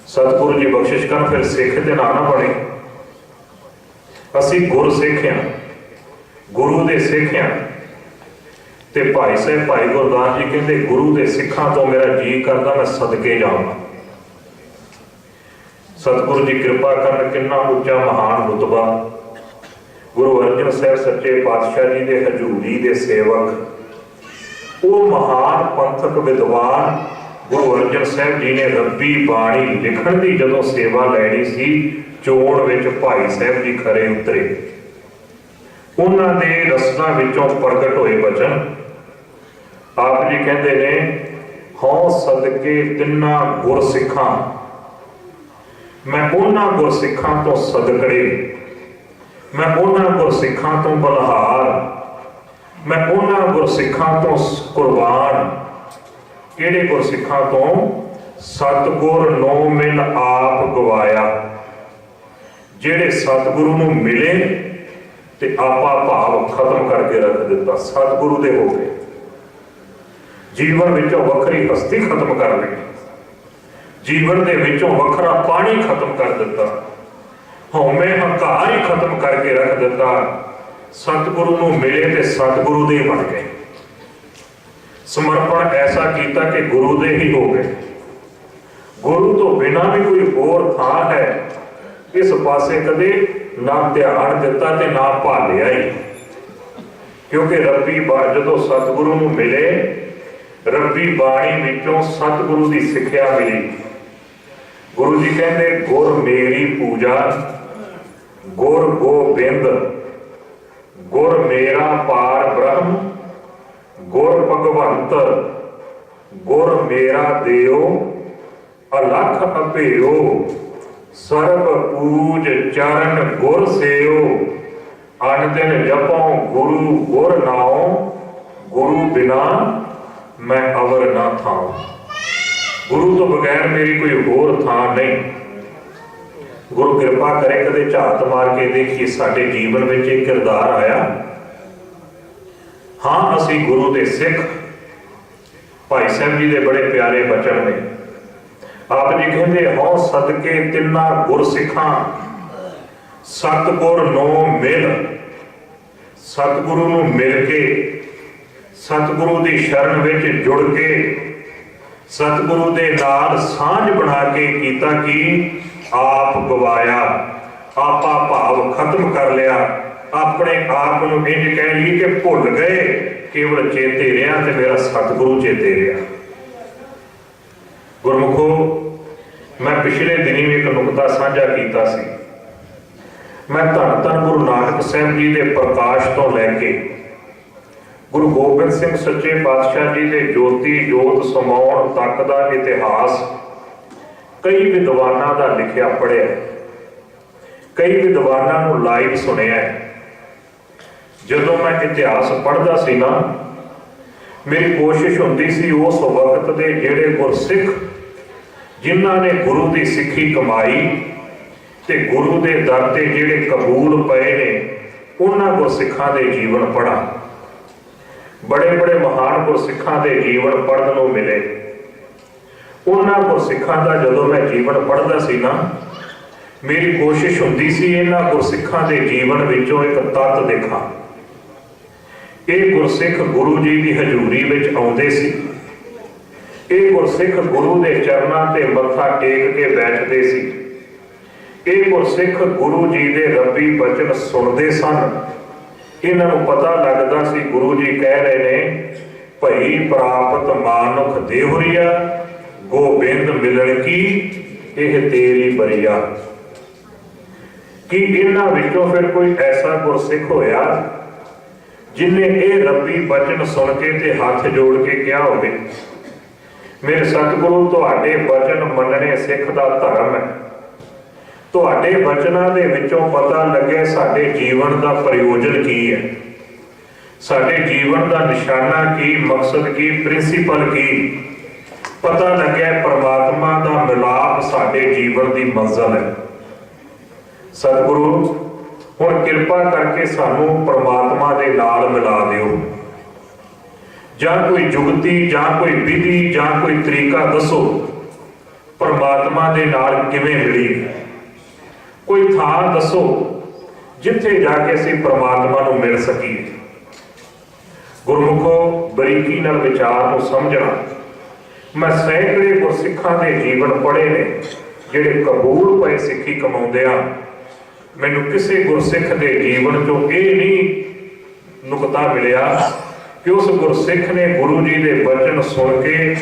[SPEAKER 1] सतगुरु जी बख्शिश कर, फिर सिख दे ना बने। असीं गुरसिख हां, गुरु दे सिख हां ਤੇ ਭਾਈ ਸਾਹਿਬ ਭਾਈ ਗੁਰਦਾਸ ਜੀ ਕਹਿੰਦੇ ਗੁਰੂ ਦੇ ਸਿੱਖਾਂ ਤੋਂ ਮੇਰਾ ਜੀ ਕਰਦਾ ਮੈਂ ਸਦਕੇ ਜਾਵਾਂ। ਸਤਿਗੁਰੂ ਜੀ ਕਿਰਪਾ ਕਰਨ, ਕਿੰਨਾ ਉੱਚਾ ਮਹਾਨ ਰੁਤਬਾ। ਗੁਰੂ ਅਰਜਨ ਸਾਹਿਬ ਸੱਚੇ ਪਾਤਸ਼ਾਹ ਜੀ ਦੇ ਹਜ਼ੂਰੀ ਦੇ ਸੇਵਕ, ਉਹ ਮਹਾਨ ਪੰਥਕ ਵਿਦਵਾਨ ਗੁਰੂ ਅਰਜਨ ਸਾਹਿਬ ਜੀ ਨੇ ਰੱਬੀ ਬਾਣੀ ਲਿਖਣ ਦੀ ਜਦੋਂ ਸੇਵਾ ਲੈਣੀ ਸੀ, ਚੋਣ ਵਿੱਚ ਭਾਈ ਸਾਹਿਬ ਜੀ ਖਰੇ ਉਤਰੇ। ਉਹਨਾਂ ਦੇ ਰਸਨਾ ਵਿੱਚੋਂ ਪ੍ਰਗਟ ਹੋਏ ਬਚਨ ਆਪ ਜੀ ਕਹਿੰਦੇ ਨੇ, ਹਉ ਸਦਕੇ ਤਿੰਨਾ ਗੁਰ ਸਿੱਖਾਂ, ਮੈਂ ਉਹਨਾਂ ਗੁਰ ਸਿੱਖਾਂ ਤੋਂ ਸਦਕੜੇ, ਮੈਂ ਉਹਨਾਂ ਗੁਰ ਸਿੱਖਾਂ ਤੋਂ ਬਲਹਾਰ, ਮੈਂ ਉਹਨਾਂ ਗੁਰ ਸਿੱਖਾਂ ਤੋਂ ਕੁਰਬਾਨ। ਕਿਹੜੇ ਗੁਰ ਸਿੱਖਾਂ ਤੋਂ? ਸਤਿਗੁਰ ਨੋ ਮਿਲ ਆਪ ਗਵਾਇਆ। ਜਿਹੜੇ ਸਤਿਗੁਰੂ ਨੂੰ ਮਿਲੇ ਤੇ ਆਪਾ ਭਾਵ ਖਤਮ ਕਰਕੇ ਰੱਖ ਦਿੱਤਾ, ਸਤਿਗੁਰੂ ਦੇ ਹੋ ਗਏ, ਜੀਵਨ ਵਿੱਚੋਂ ਵੱਖਰੀ ਹਸਤੀ ਖਤਮ ਕਰ ਲਈ, ਜੀਵਨ ਦੇ ਵਿੱਚੋਂ ਵੱਖਰਾ ਪਾਣੀ ਖਤਮ ਕਰ ਦਿੱਤਾ, ਹਉਮੈ ਹੰਕਾਰ ਹੀ ਖਤਮ ਕਰਕੇ ਰੱਖ ਦਿੱਤਾ। ਸਤਿਗੁਰੂ ਨੂੰ ਮਿਲੇ ਤੇ ਸਤਿਗੁਰੂ ਦੇ ਬਣ ਗਏ, ਸਮਰਪਣ ਐਸਾ ਕੀਤਾ ਕਿ ਗੁਰੂ ਦੇ ਹੀ ਹੋ ਗਏ। ਗੁਰੂ ਤੋਂ ਬਿਨਾਂ ਵੀ ਕੋਈ ਹੋਰ ਥਾਂ ਹੈ, ਇਸ ਪਾਸੇ ਕਦੇ ਨਾ ਧਿਆਨ ਦਿੱਤਾ ਤੇ ਨਾ ਭਾਲਿਆ ਹੀ। ਕਿਉਂਕਿ ਰੱਬੀ ਜਦੋਂ ਸਤਿਗੁਰੂ ਨੂੰ ਮਿਲੇ, ਰੱਬੀ ਬਾਣੀ ਵਿੱਚੋਂ ਸਤਿਗੁਰੂ ਦੀ ਸਿੱਖਿਆ ਮਿਲੀ। ਗੁਰੂ ਜੀ ਕਹਿੰਦੇ ਗੁਰ ਮੇਰੀ ਪੂਜਾ, ਗੁਰ ਗੋਬਿੰਦ, ਗੁਰ ਮੇਰਾ ਪਾਰ ਬ੍ਰਹਮ, ਗੁਰ ਭਗਵੰਤ, ਗੁਰ ਮੇਰਾ ਦੇਉ, ਅਲਖ ਅਭੇਉ, ਸਰਬ ਪੂਜ ਚਰਨ ਗੁਰ ਸੇਉ। ਅਨ ਦਿਨ ਜਪਉ ਗੁਰੂ ਗੁਰ ਨਾਉ, ਗੁਰੂ ਬਿਨਾ ਮੈਂ ਅਵਰ ਨਾ ਥਾਉ। ਗੁਰੂ ਤੋਂ ਬਗੈਰ ਮੇਰੀ ਕੋਈ ਹੋਰ ਥਾਂ ਨਹੀਂ। ਗੁਰੂ ਕਿਰਪਾ ਕਰੇ ਕਦੇ ਝਾਤ ਮਾਰ ਕੇ ਦੇਖੀਏ ਸਾਡੇ ਜੀਵਨ ਵਿੱਚ ਇਹ ਕਿਰਦਾਰ ਆਇਆ। ਹਾਂ, ਅਸੀਂ ਗੁਰੂ ਦੇ ਸਿੱਖ। ਭਾਈ ਸਾਹਿਬ ਜੀ ਦੇ ਬੜੇ ਪਿਆਰੇ ਬਚਨ ਨੇ। ਆਪ ਜੀ ਕਹਿੰਦੇ ਹਉ ਸਦਕੇ ਤਿੰਨਾ ਗੁਰ ਸਿੱਖਾਂ, ਸਤਿਗੁਰ ਨੋ ਮਿਲ। ਸਤਿਗੁਰੂ ਨੂੰ ਮਿਲ ਕੇ, ਸਤਿਗੁਰੂ ਦੀ ਸ਼ਰਨ ਵਿੱਚ ਜੁੜ ਕੇ, ਸਤਿਗੁਰੂ ਦੇ ਨਾਲ ਸਾਂਝ ਬਣਾ ਕੇ ਕੀਤਾ ਕਿ ਆਪ ਗਵਾਇਆ, ਆਪਾ ਭਾਵ ਖਤਮ ਕਰ ਲਿਆ। ਆਪਣੇ ਆਪ ਨੂੰ ਇੰਝ ਕਹਿ ਲਈ ਕਿ ਭੁੱਲ ਗਏ, ਕੇਵਲ ਚੇਤੇ ਰਿਹਾ ਤੇ ਮੇਰਾ ਸਤਿਗੁਰੂ ਚੇਤੇ ਰਿਹਾ। ਗੁਰਮੁਖੋ, ਮੈਂ ਪਿਛਲੇ ਦਿਨੀ ਵੀ ਇੱਕ ਨੁਕਤਾ ਸਾਂਝਾ ਕੀਤਾ ਸੀ। ਮੈਂ ਧੰਨ ਧੰਨ ਗੁਰੂ ਨਾਨਕ ਸਾਹਿਬ ਜੀ ਦੇ ਪ੍ਰਕਾਸ਼ ਤੋਂ ਲੈ ਕੇ ਗੁਰੂ ਗੋਬਿੰਦ ਸਿੰਘ ਸੱਚੇ ਪਾਤਸ਼ਾਹ ਜੀ ਦੇ ਜੋਤੀ ਜੋਤ ਸਮਾਉਣ ਤੱਕ ਦਾ ਇਤਿਹਾਸ ਕਈ ਵਿਦਵਾਨਾਂ ਦਾ ਲਿਖਿਆ ਪੜ੍ਹਿਆ, ਕਈ ਵਿਦਵਾਨਾਂ ਨੂੰ ਲਾਈਵ ਸੁਣਿਆ। ਜਦੋਂ ਮੈਂ ਇਤਿਹਾਸ ਪੜ੍ਹਦਾ ਸੀ ਨਾ, ਮੇਰੀ ਕੋਸ਼ਿਸ਼ ਹੁੰਦੀ ਸੀ ਉਸ ਵਕਤ ਦੇ ਜਿਹੜੇ ਗੁਰਸਿੱਖ ਜਿਨ੍ਹਾਂ ਨੇ ਗੁਰੂ ਦੀ ਸਿੱਖੀ ਕਮਾਈ ਤੇ ਗੁਰੂ ਦੇ ਦਰ ਤੇ ਜਿਹੜੇ ਕਬੂਲ ਪਏ ਨੇ, ਉਹਨਾਂ ਗੁਰਸਿੱਖਾਂ ਦੇ ਜੀਵਨ ਪੜ੍ਹਾਂ। ਬੜੇ ਬੜੇ ਮਹਾਨ ਗੁਰਸਿੱਖਾਂ ਦੇ ਜੀਵਨ ਪੜ੍ਹਨ ਨੂੰ ਮਿਲੇ। ਉਹਨਾਂ ਗੁਰਸਿੱਖਾਂ ਦਾ ਜਦੋਂ ਮੈਂ ਜੀਵਨ ਪੜ੍ਹਦਾ ਸੀ ਨਾ, ਮੇਰੀ ਕੋਸ਼ਿਸ਼ ਹੁੰਦੀ ਸੀ ਇਹਨਾਂ ਗੁਰਸਿੱਖਾਂ ਦੇ ਜੀਵਨ ਵਿੱਚੋਂ ਇੱਕ ਤੱਤ ਦੇਖਾਂ। ਇਹ ਗੁਰਸਿੱਖ ਗੁਰੂ ਜੀ ਦੀ ਹਜ਼ੂਰੀ ਵਿੱਚ ਆਉਂਦੇ ਸੀ, ਇਹ ਗੁਰਸਿੱਖ ਗੁਰੂ ਦੇ ਚਰਨਾਂ ਤੇ ਮੱਥਾ ਟੇਕ ਕੇ ਬੈਠਦੇ ਸੀ, ਇਹ ਗੁਰਸਿੱਖ ਗੁਰੂ ਜੀ ਦੇ ਰੱਬੀ ਬਚਨ ਸੁਣਦੇ ਸਨ। ਇਹਨਾਂ ਨੂੰ ਪਤਾ ਲੱਗਦਾ ਸੀ ਗੁਰੂ ਜੀ ਕਹਿ ਰਹੇ ਨੇ, ਭਈ ਪ੍ਰਾਪਤ ਮਾਨੁਖ ਦੇਹੁਰੀਆ, ਗੋਬਿੰਦ ਮਿਲਣ ਕੀ ਇਹ ਤੇਰੀ ਬਰੀਆ। ਕਿ ਇਹਨਾਂ ਵਿੱਚੋਂ ਫਿਰ ਕੋਈ ਐਸਾ ਗੁਰਸਿੱਖ ਹੋਇਆ ਜਿਨ੍ਹਾਂ ਇਹ ਰੱਬੀ ਬਚਨ ਸੁਣ ਕੇ ਤੇ ਹੱਥ ਜੋੜ ਕੇ ਕਿਹਾ ਹੋਵੇ, ਮੇਰੇ ਸਤਿਗੁਰੂ ਤੁਹਾਡੇ ਬਚਨ ਮੰਨਣੇ ਸਿੱਖ ਦਾ ਧਰਮ ਹੈ। ਤੁਹਾਡੇ ਬਚਨਾਂ ਦੇ ਵਿੱਚੋਂ ਪਤਾ ਲੱਗੇ ਸਾਡੇ ਜੀਵਨ ਦਾ ਪ੍ਰਯੋਜਨ ਕੀ ਹੈ, ਸਾਡੇ ਜੀਵਨ ਦਾ ਨਿਸ਼ਾਨਾ ਕੀ, ਮਕਸਦ ਕੀ, ਪ੍ਰਿੰਸੀਪਲ ਕੀ। ਪਤਾ ਲੱਗਿਆ ਪਰਮਾਤਮਾ ਦਾ ਮਿਲਾਪ ਸਾਡੇ ਜੀਵਨ ਦੀ ਮੰਜ਼ਿਲ ਹੈ। ਸਤਿਗੁਰੂ ਹੁਣ ਕਿਰਪਾ ਕਰਕੇ ਸਾਨੂੰ ਪਰਮਾਤਮਾ ਦੇ ਨਾਲ ਮਿਲਾ ਦਿਓ। ਜਾਂ ਕੋਈ ਜੁਗਤੀ, ਜਾਂ ਕੋਈ ਵਿਧੀ, ਜਾਂ ਕੋਈ ਤਰੀਕਾ ਦੱਸੋ ਪਰਮਾਤਮਾ ਦੇ ਨਾਲ ਕਿਵੇਂ ਮਿਲੀ। ਕੋਈ ਥਾਂ ਦੱਸੋ ਜਿੱਥੇ ਜਾ ਕੇ ਅਸੀਂ ਪਰਮਾਤਮਾ ਨੂੰ ਮਿਲ ਸਕੀਏ। ਗੁਰਮੁਖੋ ਬਰੀਕੀ ਨਾਲ ਵਿਚਾਰ ਨੂੰ ਸਮਝਣਾ। ਮੈਂ ਸੈਂਕੜੇ ਗੁਰਸਿੱਖਾਂ ਦੇ ਜੀਵਨ ਪੜ੍ਹੇ ਨੇ ਜਿਹੜੇ ਕਬੂਲ ਪਏ ਸਿੱਖੀ ਕਮਾਉਂਦਿਆਂ। ਮੈਨੂੰ ਕਿਸੇ ਗੁਰਸਿੱਖ ਦੇ ਜੀਵਨ ਚੋਂ ਇਹ ਨਹੀਂ ਨੁਕਤਾ ਮਿਲਿਆ ਕਿ ਉਸ ਗੁਰਸਿੱਖ ਨੇ ਗੁਰੂ ਜੀ ਦੇ ਬਚਨ ਸੁਣ ਕੇ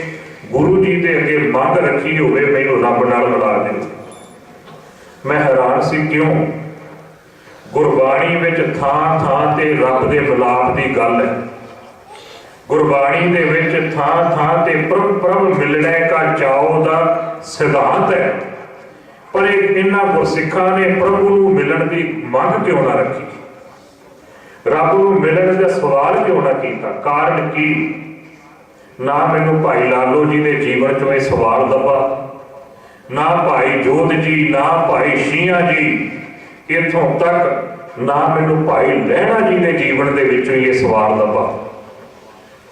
[SPEAKER 1] ਗੁਰੂ ਜੀ ਦੇ ਅੱਗੇ ਮੰਗ ਰੱਖੀ ਹੋਵੇ ਮੈਨੂੰ ਰੱਬ ਨਾਲ ਮਿਲਾ ਦੇ। ਮੈਂ ਹੈਰਾਨ ਸੀ, ਕਿਉਂ? ਗੁਰਬਾਣੀ ਵਿੱਚ ਥਾਂ ਥਾਂ ਤੇ ਰੱਬ ਦੇ ਮਿਲਾਪ ਦੀ ਗੱਲ ਹੈ। ਗੁਰਬਾਣੀ ਦੇ ਵਿੱਚ ਥਾਂ ਥਾਂ ਤੇ ਪ੍ਰਭ ਮਿਲਣੇ ਕਾ ਚਾਓ ਦਾ ਸਿਧਾਂਤ ਹੈ, ਪਰ ਇਹਨਾਂ ਗੁਰਸਿੱਖਾਂ ਨੇ ਪ੍ਰਭੂ ਨੂੰ ਮਿਲਣ ਦੀ ਮੰਗ ਕਿਉਂ ਨਾ ਰੱਖੀ? ਰੱਬ ਨੂੰ ਮਿਲਣ ਦਾ ਸਵਾਲ ਕਿਉਂ ਨਾ ਕੀਤਾ? ਕਾਰਨ ਕੀ? ਨਾ ਮੈਨੂੰ ਭਾਈ ਲਾਲੋ ਜੀ ਦੇ ਜੀਵਨ ਚੋਂ ਇਹ ਸਵਾਲ ਲੱਭਾ, ਨਾ ਭਾਈ ਜੋਧ ਜੀ, ਨਾ ਭਾਈ ਸ਼ੀਆਂ ਜੀ, ਇੱਥੋਂ ਤੱਕ ਨਾ ਮੈਨੂੰ ਭਾਈ ਲਹਿਣਾ ਜੀ ਦੇ ਜੀਵਨ ਦੇ ਵਿੱਚੋਂ ਇਹ ਸਵਾਲ ਲੱਭਾ।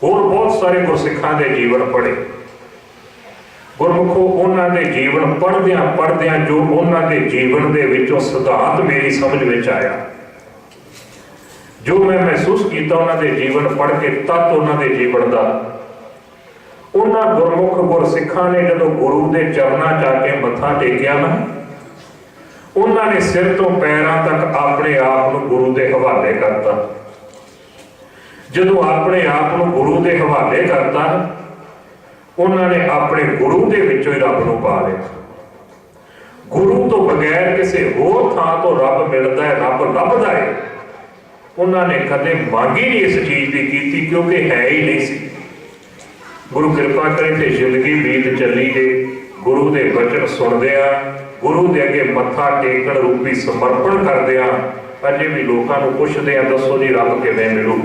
[SPEAKER 1] ਹੋਰ ਬਹੁਤ ਸਾਰੇ ਗੁਰਸਿੱਖਾਂ ਦੇ ਜੀਵਨ ਪੜ੍ਹੇ। ਗੁਰਮੁਖੋ ਉਹਨਾਂ ਦੇ ਜੀਵਨ ਪੜ੍ਹਦਿਆਂ ਜੋ ਉਹਨਾਂ ਦੇ ਜੀਵਨ ਦੇ ਵਿੱਚੋਂ ਸਿਧਾਂਤ ਮੇਰੀ ਸਮਝ ਵਿੱਚ ਆਇਆ, ਜੋ ਮੈਂ ਮਹਿਸੂਸ ਕੀਤਾ ਉਹਨਾਂ ਦੇ ਜੀਵਨ ਪੜ੍ਹ ਕੇ, ਤੱਤ ਉਹਨਾਂ ਦੇ ਜੀਵਨ ਦਾ, ਉਹਨਾਂ ਗੁਰਮੁਖ ਗੁਰਸਿੱਖਾਂ ਨੇ ਜਦੋਂ ਗੁਰੂ ਦੇ ਚਰਨਾਂ 'ਚ ਆ ਕੇ ਮੱਥਾ ਟੇਕਿਆ ਨਾ, ਉਹਨਾਂ ਨੇ ਸਿਰ ਤੋਂ ਪੈਰਾਂ ਤੱਕ ਆਪਣੇ ਆਪ ਨੂੰ ਗੁਰੂ ਦੇ ਹਵਾਲੇ ਕਰਤਾ। ਜਦੋਂ ਆਪਣੇ ਆਪ ਨੂੰ ਗੁਰੂ ਦੇ ਹਵਾਲੇ ਕਰਤਾ, ਉਹਨਾਂ ਨੇ ਆਪਣੇ ਗੁਰੂ ਦੇ ਵਿੱਚੋਂ ਹੀ ਰੱਬ ਨੂੰ ਪਾ ਲਿਆ। ਗੁਰੂ ਤੋਂ ਬਗੈਰ ਕਿਸੇ ਹੋਰ ਥਾਂ ਤੋਂ ਰੱਬ ਮਿਲਦਾ ਹੈ, ਰੱਬ ਲੱਭਦਾ ਹੈ, ਉਹਨਾਂ ਨੇ ਕਦੇ ਮੰਗ ਹੀ ਨਹੀਂ ਇਸ ਚੀਜ਼ ਦੀ ਕੀਤੀ, ਕਿਉਂਕਿ ਹੈ ਹੀ ਨਹੀਂ ਸੀ। ਗੁਰੂ ਕਿਰਪਾ ਕਰੇ ਤੇ ਜ਼ਿੰਦਗੀ ਬੀਤ ਚੱਲੀ ਗਈ, ਗੁਰੂ ਦੇ ਬਚਨ ਸੁਣਦਿਆਂ, ਗੁਰੂ ਦੇ ਅੱਗੇ ਮੱਥਾ ਟੇਕਣ ਰੂਪੀ ਸਮਰਪਣ ਕਰਦਿਆਂ ਅਜੇ ਵੀ ਲੋਕਾਂ ਨੂੰ ਪੁੱਛਦੇ ਆ, ਦੱਸੋ ਜੀ ਰੱਬ ਕਿਵੇਂ ਮਿਲੂ?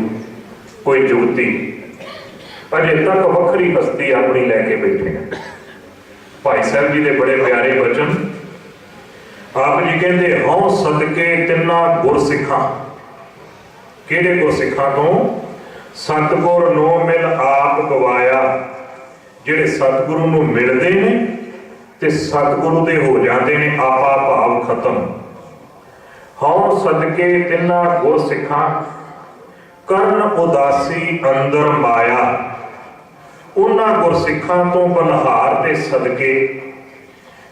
[SPEAKER 1] ਕੋਈ ਜੁਗਤੀ ਅਜੇ ਤੱਕ ਵੱਖਰੀ ਹਸਤੀ ਆਪਣੀ ਲੈ ਕੇ ਬੈਠੇ ਆ। ਭਾਈ ਸਾਹਿਬ ਜੀ ਦੇ ਬੜੇ ਪਿਆਰੇ ਬਚਨ, ਆਪ ਜੀ ਕਹਿੰਦੇ, ਹਉ ਸਦਕੇ ਤਿੰਨਾਂ ਗੁਰਸਿੱਖਾਂ। ਕਿਹੜੇ ਗੁਰਸਿੱਖਾਂ ਤੋਂ? ਸਤਿਗੁਰ ਨੂੰ ਮਿਲ ਆਪ ਗਵਾਇਆ। ਜਿਹੜੇ ਸਤਿਗੁਰੂ ਨੂੰ ਮਿਲਦੇ ਨੇ ਤੇ ਸਤਿਗੁਰੂ ਦੇ ਹੋ ਜਾਂਦੇ ਨੇ, ਆਪਾ ਭਾਵ ਖਤਮ। ਹਉ ਸਦਕੇ ਤਿੰਨਾਂ ਗੁਰਸਿੱਖਾਂ, ਕਰਨ ਉਦਾਸੀ ਅੰਦਰ ਮਾਇਆ। ਉਹਨਾਂ ਗੁਰਸਿੱਖਾਂ ਤੋਂ ਬਲਹਾਰ ਤੇ ਸਦਕੇ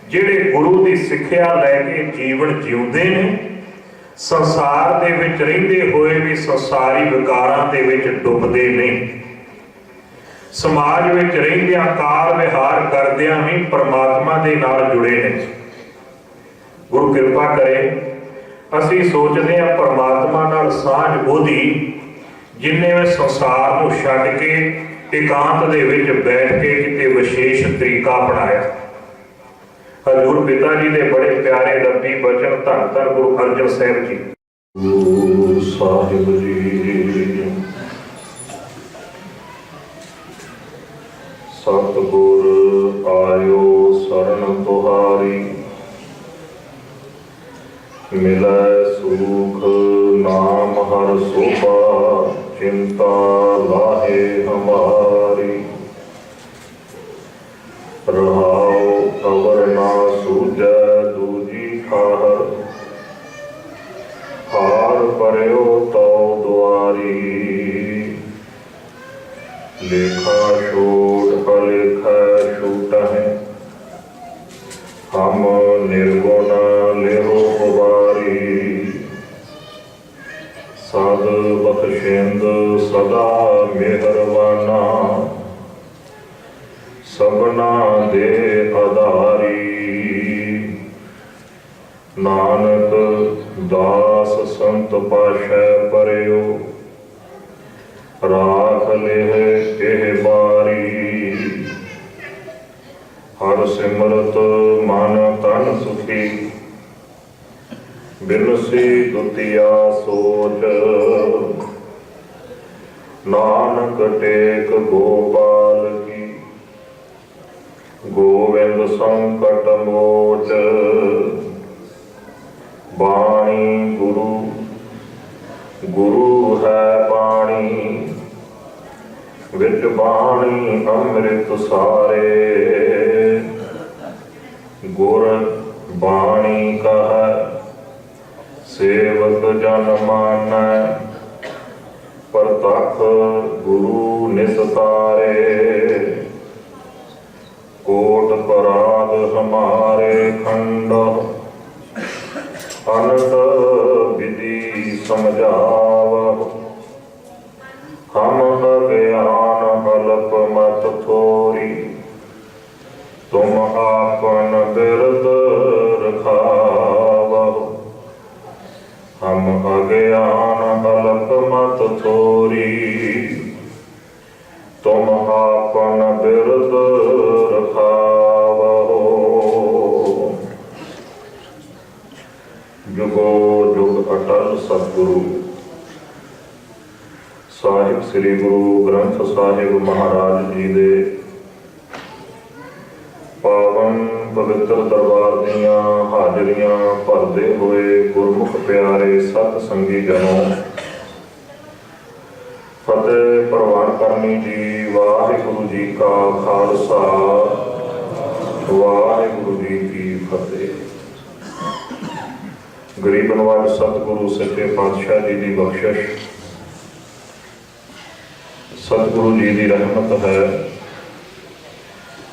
[SPEAKER 1] ਜਿਹੜੇ ਗੁਰੂ ਦੀ ਸਿੱਖਿਆ ਲੈ ਕੇ ਜੀਵਨ ਜਿਉਂਦੇ ਨੇ, ਸੰਸਾਰ ਦੇ ਵਿੱਚ ਰਹਿੰਦੇ ਹੋਏ ਵੀ ਸੰਸਾਰੀ ਵਿਕਾਰਾਂ ਦੇ ਵਿੱਚ ਡੁੱਬਦੇ ਨਹੀਂ, ਸਮਾਜ ਵਿੱਚ ਰਹਿੰਦਿਆਂ ਕਾਰ ਵਿਹਾਰ ਕਰਦਿਆਂ ਵੀ ਪਰਮਾਤਮਾ ਦੇ ਨਾਲ ਜੁੜੇ ਨੇ। ਗੁਰੂ ਕਿਰਪਾ ਕਰੇ, ਅਸੀਂ ਸੋਚਦੇ ਹਾਂ ਪਰਮਾਤਮਾ ਨਾਲ ਸਾਂਝ ਉਹਦੀ ਜਿੰਨੇ ਮੈਂ ਸੰਸਾਰ ਨੂੰ ਛੱਡ ਕੇ ਇਕਾਂਤ ਦੇ ਵਿੱਚ ਬੈਠ ਕੇ ਕਿਤੇ ਵਿਸ਼ੇਸ਼ ਤਰੀਕਾ ਅਪਣਾਇਆ। ਹਜ਼ੂਰ ਪਿਤਾ ਜੀ ਦੇ ਬੜੇ ਪਿਆਰੇ ਰੱਬੀ ਬਚਨ, ਧੰਨ ਧੰਨ ਗੁਰੂ ਅਰਜਨ ਸਾਹਿਬ ਜੀ। ਗੁਰੂ ਸਾਹਿਬ ਜੀ ਸਤਿਗੁਰ ਆਇਓ ਸਰਨ ਤੁਹਾਰੀ, ਮਿਲੈ ਸੁਖ ਨਾਮ ਹਰ ਸੋਭਾ, चिंता लाहे हमारी। रहाओ अवर ना सूझै दूजी ठाहर, हार परयो तो द्वारी। लेखा छोट अलेखा छूटहि, हम निर्गुण लेहो वारी। सद बख्शिंद सदा मेहरबाना, सबना दे आधारी। नानक दास संत पाशै परयो, राख लेह एह बारी। हर सिमरत मन तन सुखी, बिनसी दुतिया सोच। नानक टेक गोपाल की, गोविंद संकट मोच। बाणी गुरु गुरु है बाणी, विच बाणी अमृत सारे। गुर बाणी कह सेवक जन मानै, प्रतख गुरु निस्तारे, कोट पराग हमारे खंड, अनंत विधि समझाव। हम अज्ञान अल्प मत थोरी, तुम आपन बिरद रखाव। हम अज्ञान अल्प मत थोरी, तुम आपन बिरद रखावो। जुगो जुग अटल सतगुरु ਸਾਹਿਬ ਸ੍ਰੀ ਗੁਰੂ ਗ੍ਰੰਥ ਸਾਹਿਬ ਮਹਾਰਾਜ ਜੀ ਦੇ ਪਾਵਨ ਪਵਿੱਤਰ ਦਰਬਾਰ ਦੀਆਂ ਹਾਜ਼ਰੀਆਂ ਭਰਦੇ ਹੋਏ ਗੁਰਮੁਖ ਪਿਆਰੇ ਸਤ ਸੰਗੀ ਜਨੋ, ਫਤਿਹ ਪ੍ਰਵਾਨ ਕਰਨੀ ਜੀ। ਵਾਹਿਗੁਰੂ ਜੀ ਕਾ ਖਾਲਸਾ, ਵਾਹਿਗੁਰੂ ਜੀ ਕੀ ਫਤਿਹ। ਗਰੀਬ ਨਵਾਜ ਸਤਿਗੁਰੂ ਸੱਚੇ ਪਾਤਸ਼ਾਹ ਜੀ ਦੀ ਬਖਸ਼ਿਸ਼, सतगुरु जी की रहमत है,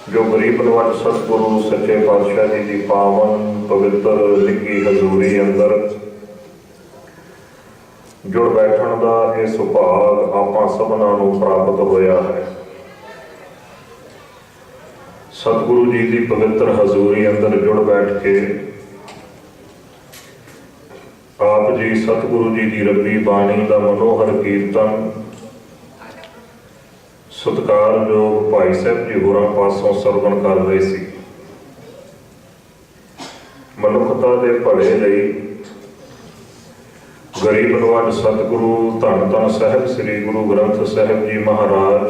[SPEAKER 1] जो गरीब नवाज सतगुरु सच्चे पातशाह जी की पावन पवित्र लिखी हजूरी अंदर जुड़ बैठण का यह सुभाग आपां सबनां नूं प्राप्त होया है। सतगुरु जी की पवित्र हजूरी अंदर जुड़ बैठ के आप जी सतगुरु जी की रब्बी बाणी का मनोहर कीर्तन सत्कारयोग भाई साहब जी होरां पासों सरवण कर रहे सी। मनुखता के भले लई गरीब नवाज सतगुरु धन धन साहिब श्री गुरु ग्रंथ साहिब जी महाराज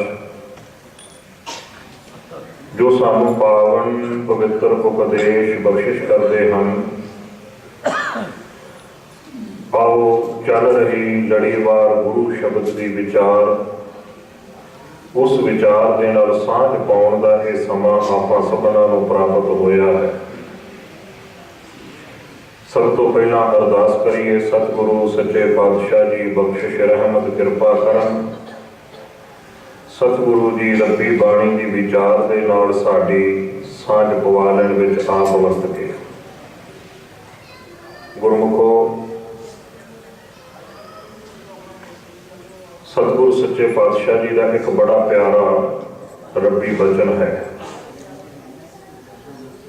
[SPEAKER 1] जो सानू पावन पवित्र उपदेश बख्शिश करते हैं। आओ चल रही लड़ीवार गुरु शब्द की विचार, उस विचार के नाल सांझ पाउण दा ये समा आपां सबनां नूं प्राप्त होया है। सब तो पहला अरदास करिए, सतगुरु सच्चे पातशाह जी बख्शिश रहमत कृपा करन। सतगुरु जी रब्बी बाणी की विचार के नाल साडी सांझ पवा लैण विच आप वरत के। गुरमुखो, सतगुरु सच्चे पातशाह जी का एक बड़ा प्यारा रब्बी वचन है।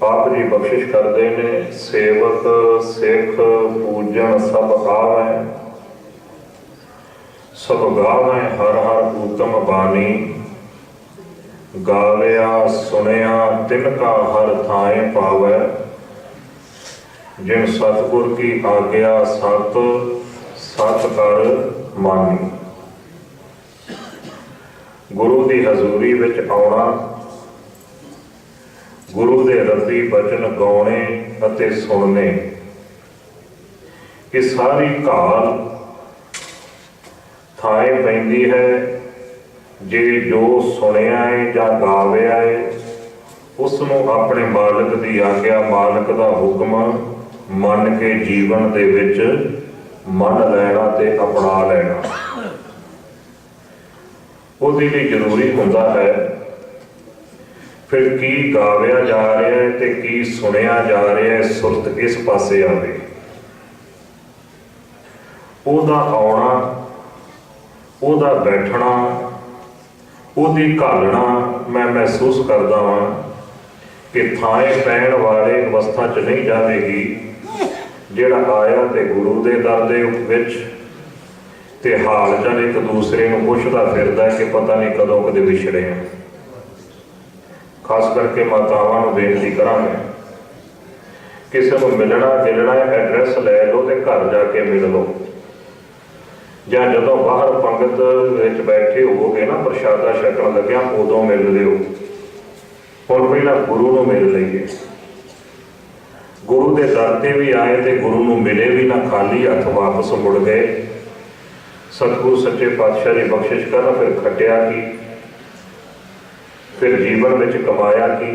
[SPEAKER 1] आप जी बख्शिश करते ने, सेवक सिख पूजन सब आवे, सब गावे हर हर उत्तम बानी। गालिया सुनिया तिनका हर थाए पावै, जिन सतगुर की आज्ञा सत सत कर मानी। गुरु की हजूरी विच आउणा, गुरु के रब्बी बचन गाउने अते सुनने, ये सारी घाल थाए पैंदी है। जे जो सुनिया है या गाविया है, उसनों अपने मालिक की आज्ञा मालिक का हुक्म मन के जीवन दे विच मन लैना ते अपना लेना। ਉਹਦੇ ਲਈ ਜ਼ਰੂਰੀ ਹੁੰਦਾ ਹੈ ਫਿਰ ਕੀ ਗਾਵਿਆ ਜਾ ਰਿਹਾ ਹੈ ਤੇ ਕੀ ਸੁਣਿਆ ਜਾ ਰਿਹਾ ਹੈ, ਸੁਰਤ ਇਸ ਪਾਸੇ ਆਵੇ। ਉਹਦਾ ਆਉਣਾ, ਉਹਦਾ ਬੈਠਣਾ, ਉਹਦੀ ਘਾਲਣਾ ਮੈਂ ਮਹਿਸੂਸ ਕਰਦਾ ਹਾਂ ਕਿ ਥਾਏ ਪੈਣ ਵਾਲੇ ਅਵਸਥਾ 'ਚ ਨਹੀਂ ਜਾਵੇਗੀ। ਜਿਹੜਾ ਆਇਆ ਤੇ ਗੁਰੂ ਦੇ ਦਰ ਦੇ ਵਿੱਚ ਤੇ ਹਾਲ ਚਾਲ एक दूसरे ਨੂੰ ਪੁੱਛਦਾ ਫਿਰਦਾ ਕਿ ਪਤਾ नहीं ਕਦੋਂ ਕਦੇ ਵਿਛੜੇ ਆ। ਖਾਸ ਕਰਕੇ ਮਾਤਾਵਾਂ ਨੂੰ ਬੇਨਤੀ ਕਰਾਂਗੇ, ਕਿਸੇ ਨੂੰ ਮਿਲਣਾ ਗਿਲਣਾ ਐਡਰੈਸ ਲੈ ਲਓ ਤੇ ਘਰ ਜਾ ਕੇ ਮਿਲ ਲਓ, ਜਾਂ ਜਦੋਂ ਬਾਹਰ ਪੰਗਤ ਵਿੱਚ ਬੈਠੇ ਹੋਵੋਗੇ ਨਾ ਪ੍ਰਸ਼ਾਦਾ ਛਕਣ ਲੱਗਿਆ ਉਦੋਂ ਮਿਲ ਲਿਓ। ਹੁਣ ਪਹਿਲਾਂ ਗੁਰੂ ਨੂੰ ਮਿਲ ਲਈਏ। ਗੁਰੂ ਦੇ ਦਰ ਤੇ ਵੀ ਆਏ ਤੇ ਗੁਰੂ ਨੂੰ ਮਿਲੇ ਵੀ ਨਾ, ਖਾਲੀ ਹੱਥ ਵਾਪਸ ਮੁੜ ਗਏ। सतगुरु सच्चे पातशाह जी बख्शिश करना, फिर खटिया की, फिर जीवन में कमाया की।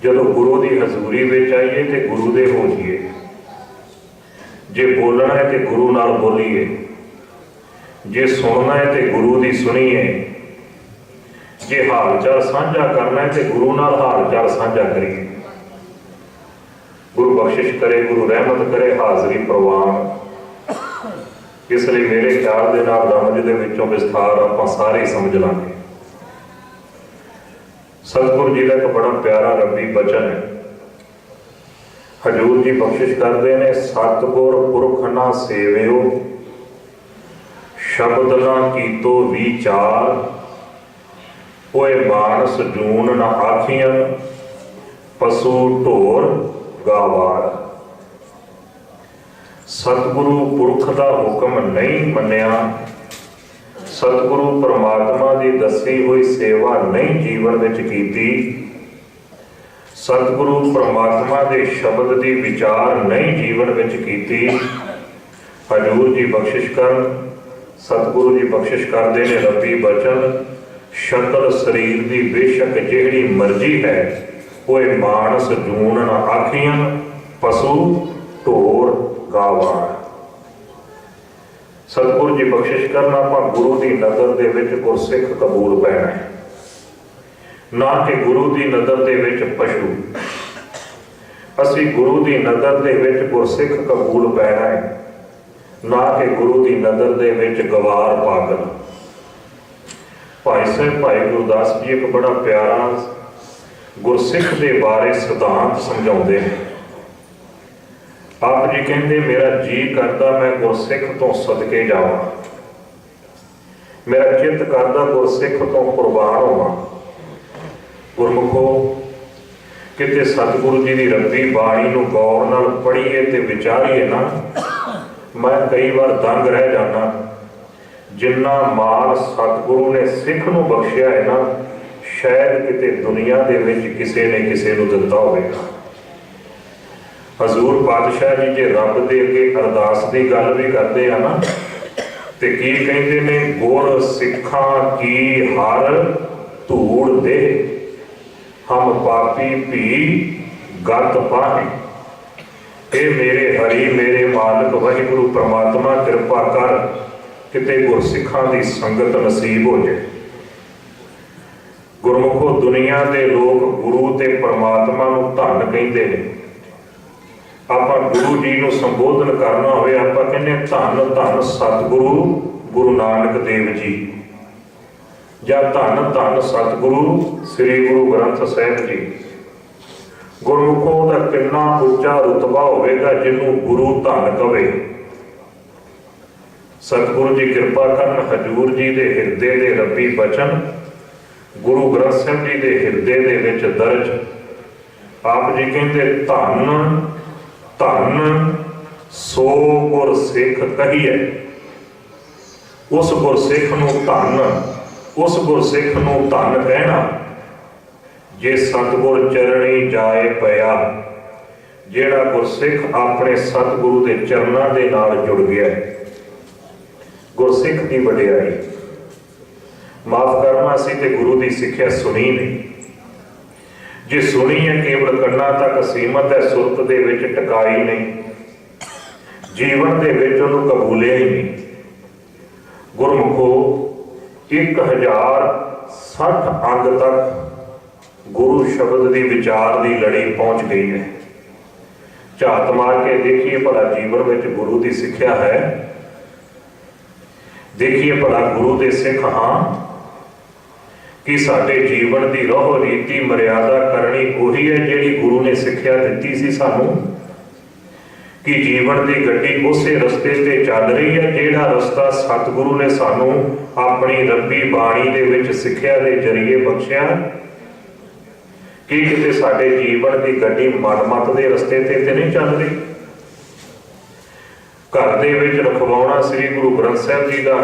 [SPEAKER 1] जो गुरु की हजूरी में आइए तो गुरु दे हो जाइए। जे बोलना है तो गुरु नाल बोलीए, जे सुनना है तो गुरु की सुनीए, जे हाल चाल साझा करना है तो गुरु नाल हाल चाल साझा करिए। गुरु बख्शिश करे, गुरु रहमत करे, हाजरी प्रवान। इसलिए मेरे ख्याल के नाल रमज दे विचों विस्तार आपां सारे समझ लांगे। सतगुरु जी का एक बड़ा प्यारा रब्बी बचन है। हजूर जी बख्शिश करते हैं, सतगुर पुरख ना सेवियो, शब्द ना कीतो विचार, ओए मानस जून ना आखियन, पशु ढोर गावार। सतगुरु पुरख का हुक्म नहीं मन्निया, सतगुरु परमात्मा की दसी हुई सेवा नहीं जीवन में कीती, सतगुरु परमात्मा के शब्द की विचार नहीं जीवन में कीती। हजूर जी बख्शिश कर, सतगुरु जी बख्शिश करते हैं रब्बी बचन, शकल शरीर की बेशक जिहड़ी मर्जी है, कोई मानस जून ना आखियन, पशु ढोर गावार। सतगुरु जी बख्शिश करना, आपां गुरु की नज़र दे विच गुरसिख कबूल पैना है, ना कि गुरु की नज़र दे विच पशु। असी गुरु की नज़र दे विच गुरसिख कबूल पैना है, ना कि गुरु की नज़र दे विच गवार पागल। भाई साहब भाई गुरदास जी एक बड़ा प्यारा गुरसिख के बारे सिद्धांत समझाते हैं। आप जी कहते, मेरा जी करता मैं गुरसिख तो सदके जावां, मेरा चित्त करता गुरसिख तो कुर्बान होवां। गुरमुखो, किते सतगुरु जी की रब्बी बाणी नूं गौर नाल पढ़ीए ते विचारीए ना, मैं कई बार दंग रह जाना। जिन्ना माल सतगुरु ने सिख नूं बख्शिया है ना, शायद किते दुनिया दे विच किसे ने किसे नूं दित्ता होवेगा। हजूर पातशाह जी जे रब दे अगे अरदास की गल भी करते हैं ना, ते की कहते ने, गुर सिखां की हर धूड़ दे, हम पापी भी गत पाहे। ए मेरे हरि मेरे मालिक वाहिगुरु परमात्मा कृपा कर, किते गुरसिखां की संगत नसीब हो जाए। गुरमुखो, दुनिया के लोग गुरु ते परमात्मा नूं धन कहते हैं। आपां गुरु जी नूं संबोधन करना होवे, आपां कहने धन धन सतगुरु गुरु नानक देव जी, या धन धन सतगुरु श्री गुरु ग्रंथ साहिब जी। गुरमुखों का कितना उच्चा रुतबा होवेगा जिन्हों गुरु धन कवे। सतगुरु जी कृपा करन, हजूर जी के हिरदे के रब्बी बचन गुरु ग्रंथ साहिब जी के हिरदे दे विच दर्ज। आप जी कहते, धन धन सो गुरसिख कहिए। उस गुरसिख नूं धन, उस गुरसिख नूं धन कहना जे सतगुर चरणी जाए पया। जेड़ा गुरसिख अपने सतगुरु के चरणों के नाल जुड़ गया है, गुरसिख की वडियाई। माफ करना, असीं ते गुरु की सिक्ख्या सुनी नहीं। जे सुनी है केवल कन्ना तक सीमित है, सुरत दे विच टकाई नहीं, जीवन दे विच उहनूं कबूलिया ही नहीं। गुरमुखो, 1060 अंग तक गुरु शब्द की विचार की लड़ी पहुंच गई है। झात मार के देखिए भला जीवन में गुरु की सिक्ख्या है, देखिए भला गुरु के सिख हाँ कि साडे जीवन की रोह रीति मर्यादा करनी उही है जिहड़ी गुरु ने सिक्ख्या दिती सी सानू, कि जीवन की गड्डी उसे रस्ते ते चल रही है जिहड़ा रस्ता सतगुरु ने सानू अपनी रब्बी बाणी दे विच सिक्ख्या दे जरिए बख्शिया। कि किते साडे जीवन की गड्डी मनमत के रस्ते ते नहीं चल रही। घर दे विच रखवाउणा श्री गुरु ग्रंथ साहिब जी का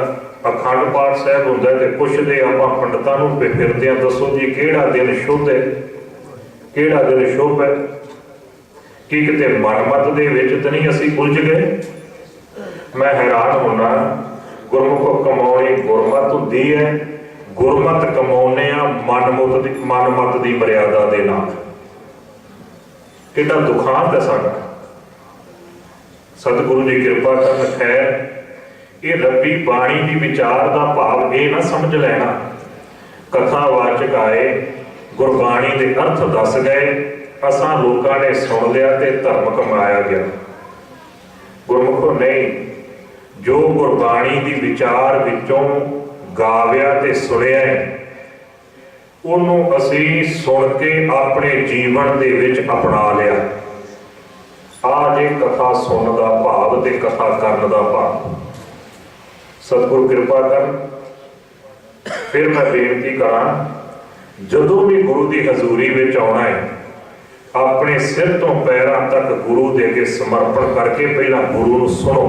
[SPEAKER 1] अखंड पाठ साहिब हुंदा ते पुछदे आपां पंडितां नूं फिरदे आ, दसो जी किहड़ा दिन शुभ है, किहड़ा दिन शुभ है। कि किते मनमत दे विच ते नहीं असीं उलझ गए। मैं हैरान होना, गुरमुख कमाउणी गुरमत हुंदी है, गुरमत कमाउने आ मनमत की मर्यादा दे नाल। कितना दुखांत है साडा। सतगुरु जी कृपा करन। खैर ਇਹ ਰੱਬੀ ਬਾਣੀ ਦੀ ਵਿਚਾਰ ਦਾ ਭਾਵ ਇਹ ਨਾ ਸਮਝ ਲੈਣਾ ਕਥਾਵਾਚਕ ਆਏ ਗੁਰਬਾਣੀ ਦੇ ਅਰਥ ਦੱਸ ਗਏ, ਅਸਾਂ ਲੋਕਾਂ ਨੇ ਸੁਣ ਲਿਆ ਤੇ ਧਰਮ ਕਮਾਇਆ ਗਿਆ। ਗੁਰਮੁਖੋ ਨਹੀਂ, ਜੋ ਗੁਰਬਾਣੀ ਦੀ ਵਿਚਾਰ ਵਿੱਚੋਂ ਗਾਵਿਆ ਤੇ ਸੁਣਿਆ ਉਹਨੂੰ ਅਸੀਂ ਸੁਣ ਕੇ ਆਪਣੇ ਜੀਵਨ ਦੇ ਵਿੱਚ ਅਪਣਾ ਲਿਆ। ਆਹ ਜੇ ਕਥਾ ਸੁਣਨ ਦਾ ਭਾਵ ਤੇ ਕਥਾ ਕਰਨ ਦਾ ਭਾਵ। ਸਤਿਗੁਰੂ ਕਿਰਪਾ ਕਰਨ। ਫਿਰ ਮੈਂ ਬੇਨਤੀ ਕਰਾਂ, ਜਦੋਂ ਵੀ ਗੁਰੂ ਦੀ ਹਜ਼ੂਰੀ ਵਿੱਚ ਆਉਣਾ ਹੈ, ਆਪਣੇ ਸਿਰ ਤੋਂ ਪੈਰਾਂ ਤੱਕ ਗੁਰੂ ਦੇ ਅੱਗੇ ਸਮਰਪਣ ਕਰਕੇ ਪਹਿਲਾਂ ਗੁਰੂ ਨੂੰ ਸੁਣੋ।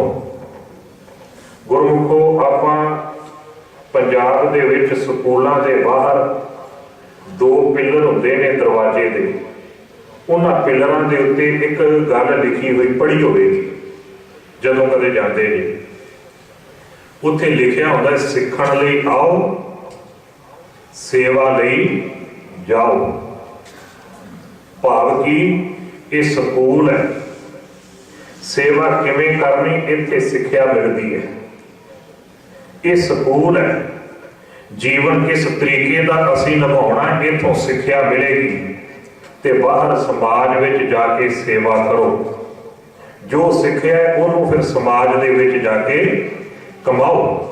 [SPEAKER 1] ਗੁਰਮੁਖੋ, ਆਪਾਂ ਪੰਜਾਬ ਦੇ ਵਿੱਚ ਸਕੂਲਾਂ ਦੇ ਬਾਹਰ 2 ਪਿੱਲਰ ਹੁੰਦੇ ਨੇ ਦਰਵਾਜ਼ੇ ਦੇ, ਉਹਨਾਂ ਪਿੱਲਰਾਂ ਦੇ ਉੱਤੇ ਇੱਕ ਗੱਲ ਲਿਖੀ ਹੋਈ ਪੜ੍ਹੀ ਹੋਵੇਗੀ ਜਦੋਂ ਕਦੇ ਜਾਂਦੇ ਜੀ। ਉੱਥੇ ਲਿਖਿਆ ਹੁੰਦਾ, ਸਿੱਖਣ ਲਈ ਆਓ, ਸੇਵਾ ਲਈ ਜਾਓ। ਭਾਵ ਕਿ ਇਹ ਸਕੂਲ ਹੈ, ਸੇਵਾ ਕਿਵੇਂ ਕਰਨੀ ਇੱਥੇ ਸਿੱਖਿਆ ਮਿਲਦੀ ਹੈ। ਇਹ ਸਕੂਲ ਹੈ, ਜੀਵਨ ਕਿਸ ਤਰੀਕੇ ਦਾ ਅਸੀਂ ਨਿਭਾਉਣਾ ਇੱਥੋਂ ਸਿੱਖਿਆ ਮਿਲੇਗੀ। ਤੇ ਬਾਹਰ ਸਮਾਜ ਵਿੱਚ ਜਾ ਕੇ ਸੇਵਾ ਕਰੋ, ਜੋ ਸਿੱਖਿਆ ਉਹਨੂੰ ਫਿਰ ਸਮਾਜ ਦੇ ਵਿੱਚ ਜਾ ਕੇ ਕਮਾਓ।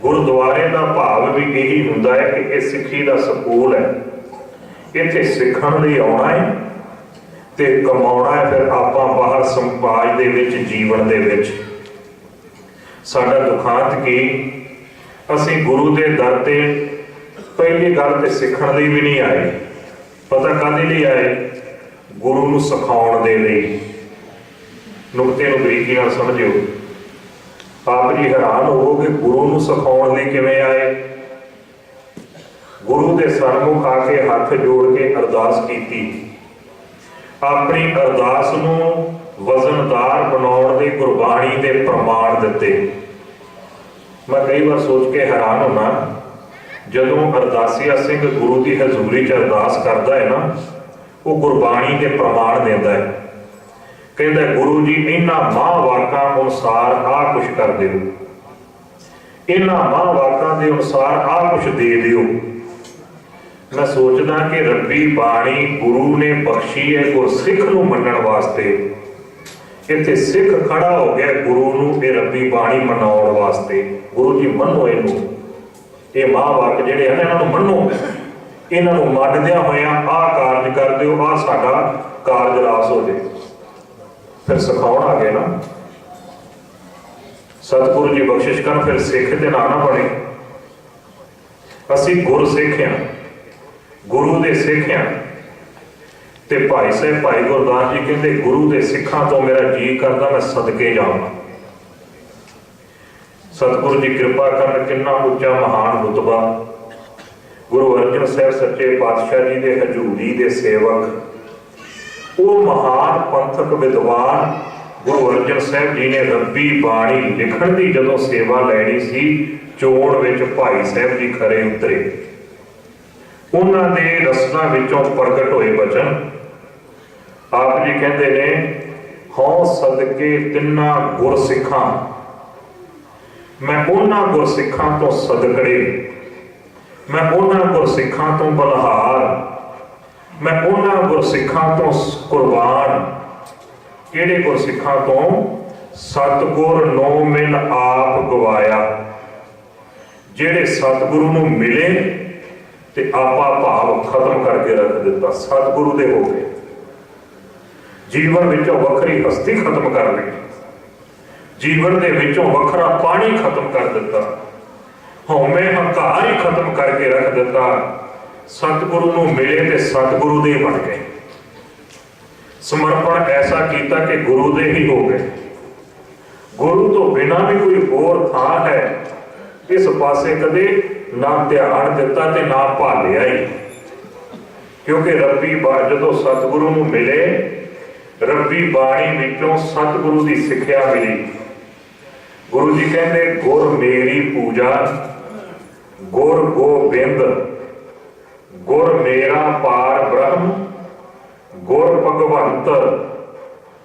[SPEAKER 1] ਗੁਰਦੁਆਰੇ ਦਾ ਭਾਵ ਵੀ ਇਹੀ ਹੁੰਦਾ ਹੈ ਕਿ ਇਹ ਸਿੱਖੀ ਦਾ ਸਕੂਲ ਹੈ, ਇੱਥੇ ਸਿੱਖਣ ਲਈ ਆਉਣਾ ਹੈ ਤੇ ਕਮਾਉਣਾ ਹੈ ਫਿਰ ਆਪਾਂ ਬਾਹਰ ਸਮਾਜ ਦੇ ਵਿੱਚ, ਜੀਵਨ ਦੇ ਵਿੱਚ। ਸਾਡਾ ਦੁਖਾਂਤ ਕੀ, ਅਸੀਂ ਗੁਰੂ ਦੇ ਦਰ ਤੇ ਪਹਿਲੀ ਗੱਲ ਤੇ ਸਿੱਖਣ ਲਈ ਵੀ ਨਹੀਂ ਆਏ। ਪਤਾ ਕਾਹਦੇ ਲਈ ਆਏ? ਗੁਰੂ ਨੂੰ ਸਿਖਾਉਣ ਦੇ ਲਈ। ਨੁਕਤੇ ਨੂੰ ਬਰੀਕੀ ਨਾਲ ਸਮਝਿਓ। ਆਪ ਜੀ ਹੈਰਾਨ ਹੋਵੋਗੇ, ਗੁਰੂ ਨੂੰ ਸਿਖਾਉਣ ਲਈ ਕਿਵੇਂ ਆਏ? ਗੁਰੂ ਦੇ ਸਨਮੁਖ ਆ ਕੇ ਹੱਥ ਜੋੜ ਕੇ ਅਰਦਾਸ ਕੀਤੀ। ਆਪਣੀ ਅਰਦਾਸ ਨੂੰ ਵਜ਼ਨਦਾਰ ਬਣਾਉਣ ਦੇ ਗੁਰਬਾਣੀ ਦੇ ਪ੍ਰਮਾਣ ਦਿੱਤੇ। ਮੈਂ ਕਈ ਵਾਰ ਸੋਚ ਕੇ ਹੈਰਾਨ ਹੁੰਦਾ, ਜਦੋਂ ਅਰਦਾਸੀਆ ਸਿੰਘ ਗੁਰੂ ਦੀ ਹਜ਼ੂਰੀ 'ਚ ਅਰਦਾਸ ਕਰਦਾ ਹੈ ਨਾ, ਉਹ ਗੁਰਬਾਣੀ ਦੇ ਪ੍ਰਮਾਣ ਦਿੰਦਾ ਹੈ। ਕਹਿੰਦਾ, ਗੁਰੂ ਜੀ ਇਹਨਾਂ ਮਾਂ ਵਾਕਾਂ ਅਨੁਸਾਰ ਆਹ ਕੁਛ ਕਰ ਦਿਓ, ਇਹਨਾਂ ਮਾਂ ਵਾਕਾਂ ਦੇ ਅਨੁਸਾਰ ਆਹ ਕੁਛ ਦੇ ਦਿਓ। ਮੈਂ ਸੋਚਦਾ ਕਿ ਰੱਬੀ ਬਾਣੀ ਗੁਰੂ ਨੇ ਬਖਸ਼ੀ ਹੈ ਗੁਰਸਿੱਖ ਨੂੰ ਮੰਨਣ ਵਾਸਤੇ। ਇੱਥੇ ਸਿੱਖ ਖੜਾ ਹੋ ਗਿਆ ਗੁਰੂ ਨੂੰ ਇਹ ਰੱਬੀ ਬਾਣੀ ਮਨਾਉਣ ਵਾਸਤੇ। ਗੁਰੂ ਜੀ ਮੰਨੋ ਇਹਨੂੰ, ਇਹ ਮਾਂ ਵਾਕ ਜਿਹੜੇ ਹਨ ਇਹਨਾਂ ਨੂੰ ਮੰਨੋ, ਇਹਨਾਂ ਨੂੰ ਮੰਨਦਿਆਂ ਹੋਇਆਂ ਆਹ ਕਾਰਜ ਕਰ ਦਿਓ, ਆਹ ਸਾਡਾ ਕਾਰਜ ਰਾਸ ਹੋ ਜਾਏ। ਫਿਰ ਸਿਖਾਉਣ ਆ ਗਏ ਨਾ। ਸਤਿਗੁਰੂ ਜੀ ਬਖਸ਼ਿਸ਼ ਕਰਨ, ਫਿਰ ਸਿੱਖ ਦੇ ਨਾਂ ਨਾ ਬਣੇ। ਅਸੀਂ ਗੁਰ ਸਿੱਖ ਹਾਂ, ਗੁਰੂ ਦੇ ਸਿੱਖ ਹਾਂ। ਤੇ ਭਾਈ ਸਾਹਿਬ ਭਾਈ ਗੁਰਦਾਸ ਜੀ ਕਹਿੰਦੇ, ਗੁਰੂ ਦੇ ਸਿੱਖਾਂ ਤੋਂ ਮੇਰਾ ਜੀ ਕਰਦਾ ਮੈਂ ਸਦਕੇ ਜਾਵਾਂ। ਸਤਿਗੁਰੂ ਜੀ ਕਿਰਪਾ ਕਰਨ, ਕਿੰਨਾ ਉੱਚਾ ਮਹਾਨ ਰੁਤਬਾ। ਗੁਰੂ ਅਰਜਨ ਸਾਹਿਬ ਸੱਚੇ ਪਾਤਸ਼ਾਹ ਜੀ ਦੇ ਹਜ਼ੂਰੀ ਦੇ ਸੇਵਕ, ਉਹ ਮਹਾਨ ਪੰਥਕ ਵਿਦਵਾਨ ਗੁਰੂ ਅਰਜਨ ਸਾਹਿਬ ਜੀ ਨੇ ਰੱਬੀ ਬਾਣੀ ਲਿਖਣ ਦੀ ਜਦੋਂ ਸੇਵਾ ਲੈਣੀ ਸੀ, ਚੋਣ ਵਿੱਚ ਭਾਈ ਸਾਹਿਬ ਜੀ ਖਰੇ ਉਤਰੇ। ਉਹਨਾਂ ਦੇ ਰਸਨਾ ਵਿੱਚੋਂ ਪ੍ਰਗਟ ਹੋਏ ਬਚਨ। ਆਪ ਜੀ ਕਹਿੰਦੇ ਨੇ, ਹਉ ਸਦਕੇ ਤਿੰਨਾ ਗੁਰਸਿੱਖਾਂ, ਮੈਂ ਉਹਨਾਂ ਗੁਰਸਿੱਖਾਂ ਤੋਂ ਸਦਕੜੇ, ਮੈਂ ਉਹਨਾਂ ਗੁਰਸਿੱਖਾਂ ਤੋਂ ਬਲਹਾਰ, ਮੈਂ ਉਹਨਾਂ ਗੁਰਸਿੱਖਾਂ ਤੋਂ ਕੁਰਬਾਨ। ਕਿਹੜੇ ਗੁਰਸਿੱਖਾਂ ਤੋਂ? ਸਤਿਗੁਰ ਨੋ ਮਿਲ ਆਪ ਗਵਾਇਆ। ਜਿਹੜੇ ਸਤਿਗੁਰੂ ਨੂੰ ਮਿਲੇ ਤੇ ਆਪਾ ਭਾਵ ਖਤਮ ਕਰਕੇ ਰੱਖ ਦਿੱਤਾ, ਸਤਿਗੁਰੂ ਦੇ ਹੋ ਗਏ। ਜੀਵਨ ਵਿੱਚੋਂ ਵੱਖਰੀ ਹਸਤੀ ਖਤਮ ਕਰ ਲਈ, ਜੀਵਨ ਦੇ ਵਿੱਚੋਂ ਵੱਖਰਾ ਪਾਣੀ ਖਤਮ ਕਰ ਦਿੱਤਾ, ਹਉਮੈ ਹੰਕਾਰ ਹੀ ਖਤਮ ਕਰਕੇ ਰੱਖ ਦਿੱਤਾ। ਸਤਿਗੁਰੂ ਨੂੰ ਮਿਲੇ ਤੇ ਸਤਿਗੁਰੂ ਦੇ ਬਣ ਗਏ। ਸਮਰਪਣ ਐਸਾ ਕੀਤਾ ਕਿ ਗੁਰੂ ਦੇ ਹੀ ਹੋ ਗਏ। ਗੁਰੂ ਤੋਂ ਬਿਨਾਂ ਵੀ ਕੋਈ ਹੋਰ ਥਾਂ ਹੈ, ਇਸ ਪਾਸੇ ਕਦੇ ਨਾ ਧਿਆਨ ਦਿੱਤਾ ਤੇ ਨਾ ਭਾਲਿਆ ਹੀ। ਕਿਉਂਕਿ ਰੱਬੀ ਜਦੋਂ ਸਤਿਗੁਰੂ ਨੂੰ ਮਿਲੇ, ਰੱਬੀ ਬਾਣੀ ਵਿੱਚੋਂ ਸਤਿਗੁਰੂ ਦੀ ਸਿੱਖਿਆ ਮਿਲੀ। ਗੁਰੂ ਜੀ ਕਹਿੰਦੇ, ਗੁਰ ਮੇਰੀ ਪੂਜਾ, ਗੁਰ ਗੋਬਿੰਦ, ਗੁਰ ਮੇਰਾ ਪਾਰ ਬ੍ਰਹਮ, ਗੁਰ ਭਗਵੰਤ,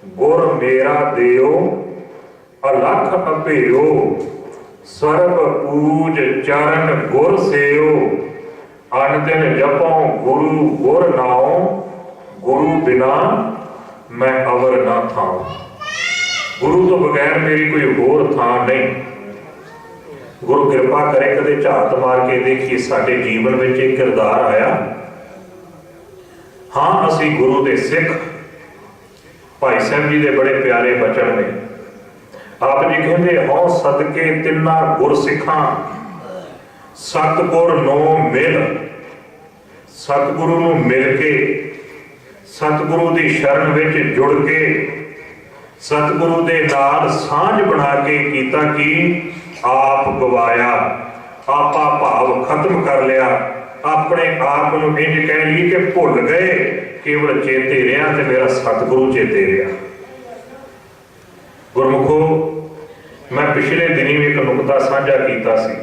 [SPEAKER 1] ਗੁਰ ਮੇਰਾ ਦੇਵ, अलख अभेयो सर्ब पूज चरण गुर सेओ। अन दिन जपो गुरु गुर नाओ गुरु बिना मैं अवर ना था। गुरु तो बगैर मेरी कोई होर थां नहीं। गुरु कृपा करे कदे झात मार के देखिए साडे जीवन में एक किरदार आया। हाँ असी गुरु दे सिख। भाई साहब जी दे बड़े प्यारे बचन ने। आप जी कहते हो सदके तिन्ना गुर सिखां सतगुर नो मिल। सतगुरु नूं मिल के सतगुरु दी शरण विच जुड़ के सतगुरु दे नाल सांझ बना के कीता कि आप गवाया, आपा भाव खत्म कर लिया, अपने आप नूं इंज कह ली कि भुल गए, केवल चेते रहा ते मेरा सतगुरु चेते रहा। गुरमुखो मैं पिछले दिनी भी एक नुकता साझा कीता सी।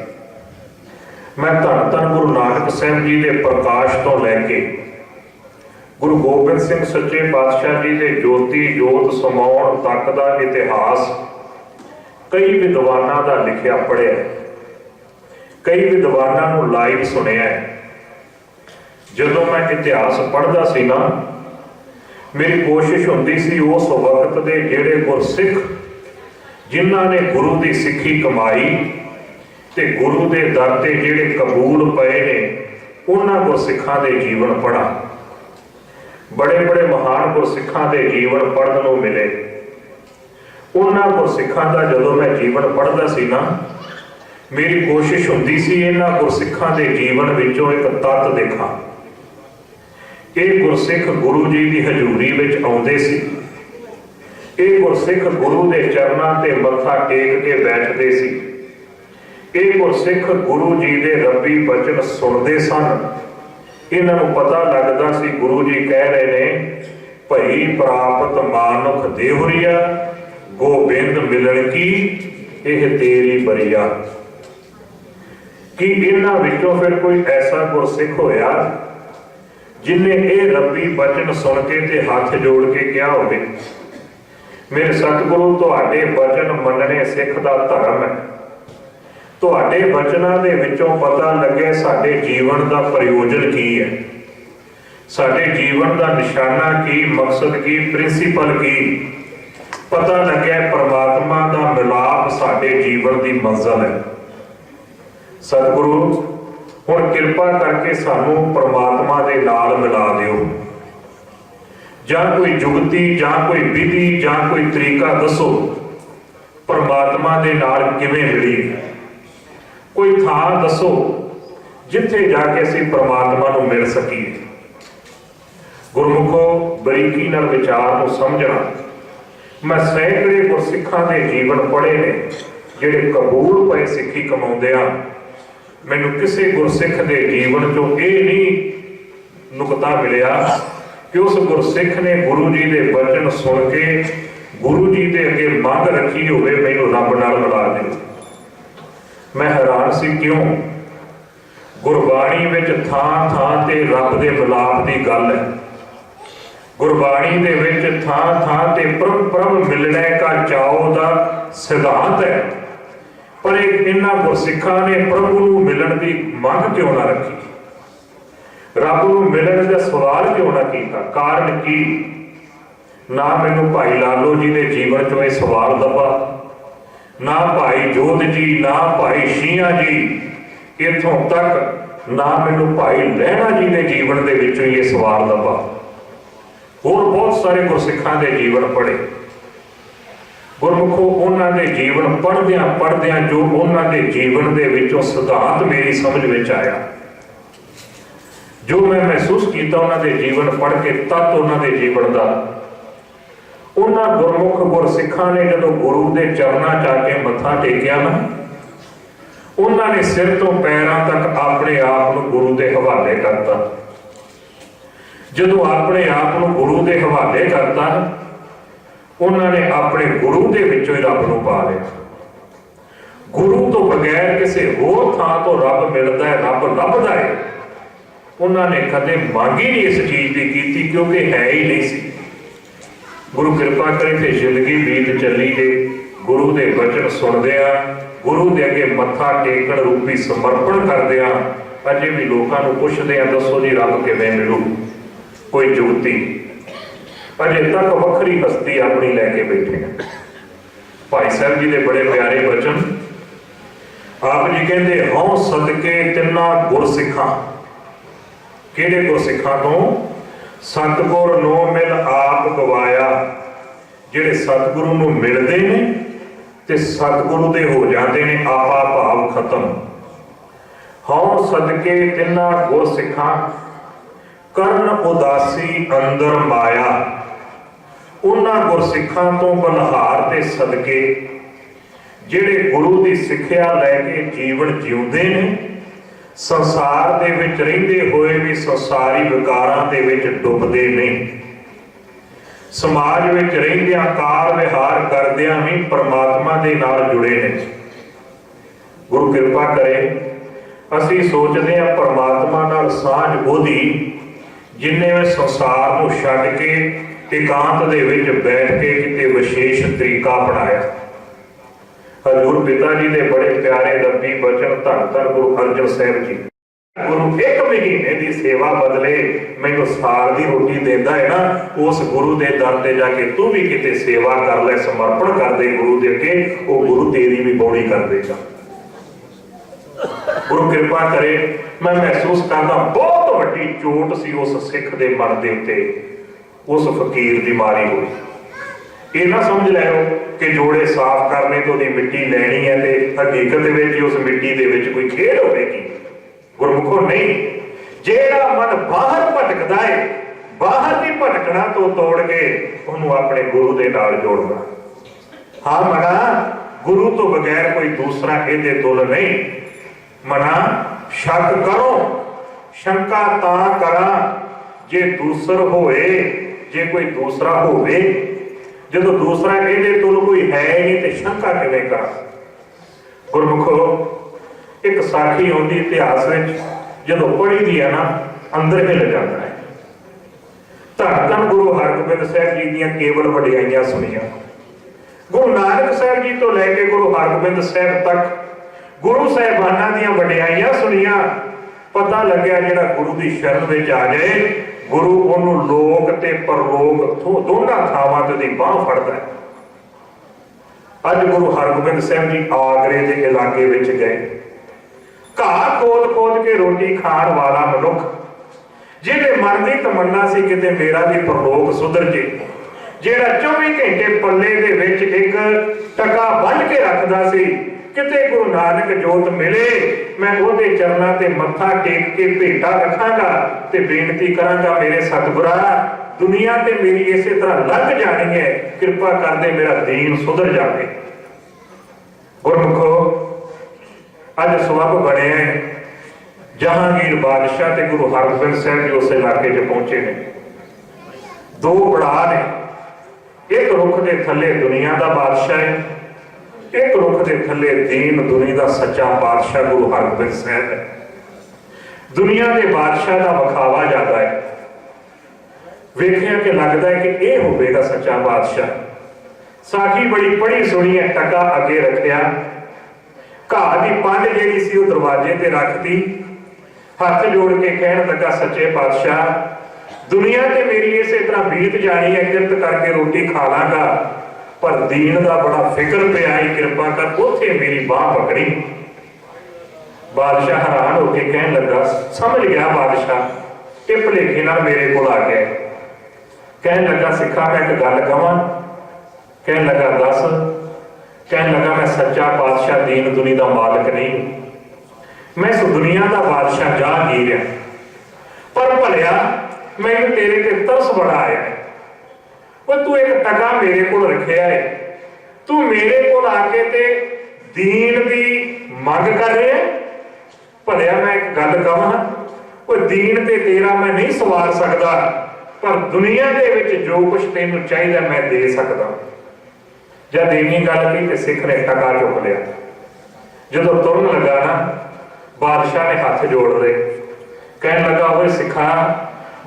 [SPEAKER 1] मैं धन धन गुरु नानक साहब जी के प्रकाश तो लैके गुरु गोबिंद सिंह सच्चे पातशाह जी के ज्योति जोत समाउण तक का इतिहास कई विद्वानां दा लिखिया पढ़िया, कई विद्वानां नूं लाइव सुनिया। जदों मैं इतिहास पढ़दा सी ना, मेरी कोशिश हुंदी सी उस वक्त दे जिहड़े गुरसिख जिन्हां ने गुरु की सिक्खी कमाई ते गुरु के दर ते जिहड़े कबूल पए ने उन्हां गुरसिखां दे जीवन पढ़ा। बड़े बड़े महान गुरसिखां दे जीवन पढ़न नूं मिले। उन्हां गुरसिखां दा जदों मैं जीवन पढ़दा सी ना, मेरी कोशिश हुंदी सी इन्हां गुरसिखां दे जीवन विचों एक तत्त देखां। ये गुरसिख गुरु जी की हजूरी विच आउंदे सी। ये गुरसिख गुरु के चरनां ते मत्था टेक के बैठते सी। ये गुरसिख गुरु जी के रब्बी बचन सुनते सन। इन्हां नूं पता लगदा सी गुरु जी कह रहे ने भई प्राप्त मानुख देहुरिया गोबिंद मिलन की यह तेरी बरिया। कि इन्हां विचों फिर कोई ऐसा गुरसिख होया जिन्हें ये रब्बी बचन सुन के ते हाथ जोड़ के क्या होवे, मेरे सतगुरु तुहाडे बचन मनने सिख दा धर्म है। तुहाडे बचनां दे विचों पता लगे साडे जीवन का प्रयोजन की है, साडे जीवन का निशाना की, मकसद की, प्रिंसीपल की। पता लगे परमात्मा का मिलाप साडे जीवन की मंजिल है। सतगुरु हुण किरपा करके सानू परमात्मा दे नाल मिला दिओ। जां कोई जुगती जां कोई विधि जां कोई तरीका दसो परमात्मा दे नाल किवें मिली। कोई थां दसो जिथे जाके असीं परमात्मा नूं मिल सकीए। गुरमुखो बरीकी नाल विचार नूं समझना। मैं सैकड़े गुरसिखां दे जीवन पढ़े ने जिहड़े कबूल पए सिੱਖੀ कमाउंदिआं। मैनूं किसी गुरसिख दे जीवन चों इह नहीं नुकता मिलिया कि उस गुरसिख ने गुरु जी के वचन सुन के गुरु जी के अगे मंग रखी होवे मैनूं रब नाल मिला दिओ। मैं हैरान सी क्यों? गुरबाणी विच थां थां ते रब दे मिलाप की गल है। गुरबाणी दे विच थां थां ते प्रभ प्रभ मिलने का चाओ दा सिद्धांत है। पर इन्हां गुरसिखां ने प्रभु नूं मिलण की मंग क्यों ना रखी, रब नूं मिलण दा सवाल क्यों ना कीता? कारण की? ना मैनूं भाई लालो जी के जीवन चों यह सवाल दबा, ना भाई जोध जी, ना भाई शिया जी, इथों तक ना मैनूं भाई लहणा जी के जीवन के विचों ये सवाल दबा। होर बहुत सारे गुरसिखां दे जीवन पढ़े। गुरमुखो उन्हां दे जीवन पढ़दियां पढ़दियां जो उन्हां दे जीवन दे विचों सिद्धांत मेरी समझ विच आया, जो मैं महसूस किया उन्हां दे जीवन पढ़ के तत्त उन्हां दे जीवन का, उन्हां गुरमुख गुरसिखां ने जदों गुरु के चरनां च आके मत्था टेकिया ना, उन्होंने सिर तो पैरों तक अपने आप को गुरु के हवाले करता। जदों अपने आप को गुरु के हवाले करता उन्होंने अपने गुरु के विचों ही रब को पा लिया। गुरु तो बगैर किसी होर थां तो रब मिलता है, रब लभदा है। उन्होंने कदे मांग ही नहीं इस चीज की की क्योंकि है ही नहीं सी। गुरु कृपा करे थे जिंदगी बीत चली गई, गुरु के वचन सुनदिया, गुरु के अगे मत्था टेकण रूपी समर्पण करदिया अजे भी लोगों को पुछदे आ, दसो जी रब किवें मिलू? कोई जुगती अजे तक वखरी हस्ती अपनी लैके बैठे हैं। भाई साहब जी के बड़े प्यारे वचन, आप जी कहते हौं सदके तिन्ना गुरसिखा। किहड़े गुरसिखा तो? सतगुर नो मिल आप गवाया। जिहड़े सतगुरु नूं मिलदे ने ते सतगुरु दे हो जाते ने आपा भाव खत्म। हौं सदके तिन्ना गुरसिखा करन उदासी अंदर माया। उन्हां गुरसिखां तो बलहार ते सदके जिहड़े गुरु की सिक्ख्या लैके जीवन जिउंदे ने, संसार दे विच रहिंदे होए भी संसारी विकारां दे विच डुबदे नहीं, समाज विच रहिंदियां कार विहार करदियां भी परमात्मा दे नाल जुड़े ने। गुरु कृपा करे असीं सोचदे हां परमात्मा नाल साझ ओहदी जिन्ने में संसार नूं छड्ड के एकांत दे विच बैठ के किते विशेष तरीका अपनाया। हजूर पिता जी के बड़े प्यारे रब्बी वचन धन धन गुरु अर्जन साहिब जी, गुरु एक महीने की सेवा बदले मैनूं साल की रोटी देता है ना, उस गुरु के दर ते जाके तू भी किते सेवा कर ले, समर्पण कर दे गुरु दे अगे, वो गुरु तेरी भी बौड़ी कर देगा। गुरु कृपा करे, मैं महसूस करदा बहुत वड्डी चोट सी उस सिख दे मन दे उत्ते, उस फकीर की मारी हुई। ये ना समझ लो कि जोड़े साफ करने तो दी मिट्टी लैनी है तो हकीकत में उस मिट्टी दे विच कोई खेल होगी। गुरमुखो नहीं, जेड़ा मन बाहर भटकदा है, बाहर की भटकना तो तोड़ के उन्होंने अपने गुरु के नाल जोड़ना। हाँ मना, गुरु तो बगैर कोई दूसरा इहदे तुल नहीं। मना शक करो, शंका तां करा जे दूसर होए, जे कोई दूसरा होवे। जो दूसरा कहते तुल कोई है नहीं तो शंका किवें करा। गुरमुखो एक साखी आउंदी इतिहास में, जो पढ़ी दी है ना अंदर हिल जाता है। धन धन गुरु हरगोबिंद साहिब जी दीयां केवल वडियाइयां सुनिया। गुरु नानक साहिब जी तो लैके गुरु हरगोबिंद साहिब तक गुरु साहिबाना दीयां वडियाइयां सुनिया। पता लग्या जिहड़ा गुरु की शरण में आ जाए, गुरु उन्होंने लोक ते परलोक दोनों थावां ते बांह फड़दा है। अज गुरु हरगोबिंद साहिब जी आगरे के इलाके विच गए। घाह खोद खोद के रोटी खाण वाला मनुख, जिहदे मन की तमन्ना सी किते मेरा भी परलोक सुधर जे, जिहड़ा 24 घंटे पल्ले दे विच एक टका बन के रखदा सी, किते गुरु नानक जोत मिले मैं उहदे चरनां ते मत्था टेक के भेटा रखांगा ते बेनती करांगा, मेरे सतगुरा दुनिया ते मेरी इसे तरह लंघ जानी है, कृपा कर दे मेरा दीन सुधर जाए। गुरमुखो अज सबब बने जहांगीर बादशाह ते गुरु हरगोबिंद साहिब जी उस इलाके च पहुंचे ने। दो पड़ाव ने, एक रुख के थले दुनिया का बादशाह है, एक रुख के थले दीन दुनिया का सच्चा बादशाह गुरु हरगोबिंद साहिब है। दुनिया के बादशाह का विखावा ज्यादा है, वेखिया कि लगता है कि यह होगा सच्चा बादशाह। साखी बड़ी पढ़ी सुनी है, टका अगे रखिया, घाह की पंड जी सी दरवाजे ते रख दी, हाथ जोड़ के कहन लगा सच्चे पातशाह दुनिया ते मेरी इसे तरह बीत जानी है, किरत करके रोटी खा लांगा, पर दीन का बड़ा फिक्र पे आई, कृपा कर उथे मेरी बांह पकड़ी। बादशाह हैरान होकर कहन लगा, समझ गया बादशाह, ये भुलेखे नाल मेरे को आ गए। कहन लगा सिखा मैं एक गल कहां। कहन लगा दस। कहन लगा मैं सच्चा पातशाह दीन दुनिया का मालिक नहीं, मैं इस दुनिया का बादशाह जहांगीर है, पर भलिया मैनूं तेरे ते तरस बड़ा आया है। तू एक टका मेरे को रखिया है, तू मेरे को आके ते दीन की मंग कर रहे है। भलिया मैं एक गल कहां, वो दीन ते तेरा मैं नहीं सवार सकता, पर दुनिया के विच जो कुछ तेनू चाहिए मैं दे सकता। जब इन्नी गल की तो सिख ने टका चुक लिया। जो तुरन लगा ना, बादशाह ने हाथ जोड़ दे, कहन लगा वो सिखा,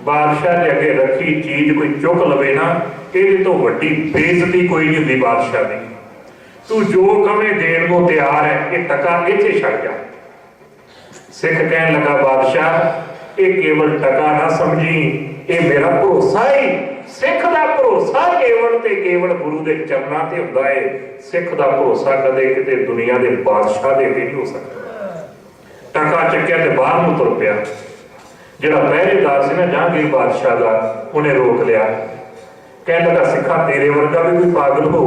[SPEAKER 1] बादशाह के अगे रखी चीज कोई चुक लवे ना, ये तो वड्डी बेइज्जती कोई नहीं होंदी बादशाह की। तू जो कवे देण को तैयार है, ये टका इत्थे छड्ड जा। सिख कहन लगा बादशाह ये केवल टका ना समझी, ये मेरा भरोसा ही, सिख का भरोसा केवल ते केवल गुरु के चरणों ते हुंदा है। सिख का भरोसा कदे किते दुनिया के बादशाह दे नहीं हो सकता। टका चक्या ते बाहर नूं तुर पिया। जिहड़ा पहरेदार सी ना जहांगीर बादशाह का, उन्हें रोक लिया। कहने लगा सिखा तेरे वर्गा भी कोई पागल हो?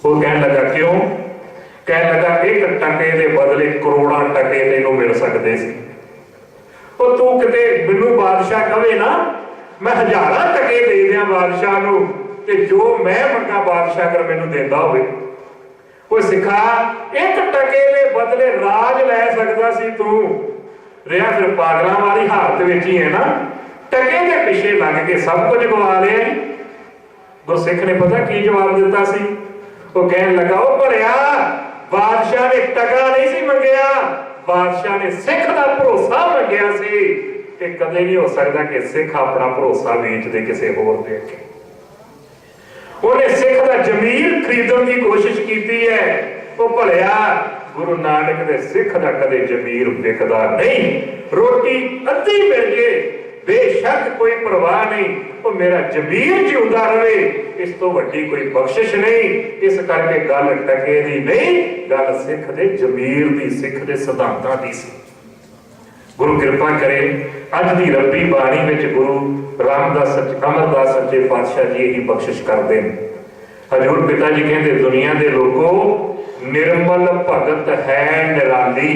[SPEAKER 1] वो कहने लगा क्यों? कहने लगा एक टके के बदले करोड़ों टके तेनों मिल सकते सी। और तू किते मैनू बादशाह कवे ना मैं हजारां टके दे दियां बादशाह नूं, ते जो मैं मंगा बादशाह अगर मैनू देंदा होवे। कोई सिखा एक टके के बदले राज लै सकदा सी तू, रिहा फिर पागलों वाली हालत विच ही है ना। टके के पिछे लग के सब कुछ गवा लिया। गुरसिख ने पता की जवाब दिता सी? वो कहन लगा ओ भलिया बादशाह ने टका नहीं सी मंगया, बादशाह ने सिख का भरोसा मंगया सी। कि कदे नहीं हो सकता कि सिख अपना भरोसा बेच दे किसी होर दे अगे। उन्हें सिख का जमीर खरीदने की कोशिश की है। वो भलिया गुरु नानक दे सिख का कदे जमीर विकदा नहीं। रोटी अद्धी मिल जाए बेशक कोई परवाह नहीं, वो मेरा जमीर जिंदा रहे, इस तो वड्डी कोई बख्शिश नहीं। इस करके गल टके दी नहीं, गल सिख दे जमीर दी, सिख दे सिद्धांतां दी सी। गुरु कृपा करे अज दी रब्बी बाणी विच गुरु रामदास अमरदास सच्चे पातशाह जी यही बख्शिश करते हैं। हजूर पिता जी कहते दुनिया के लोगों निर्मल भगत है निराली।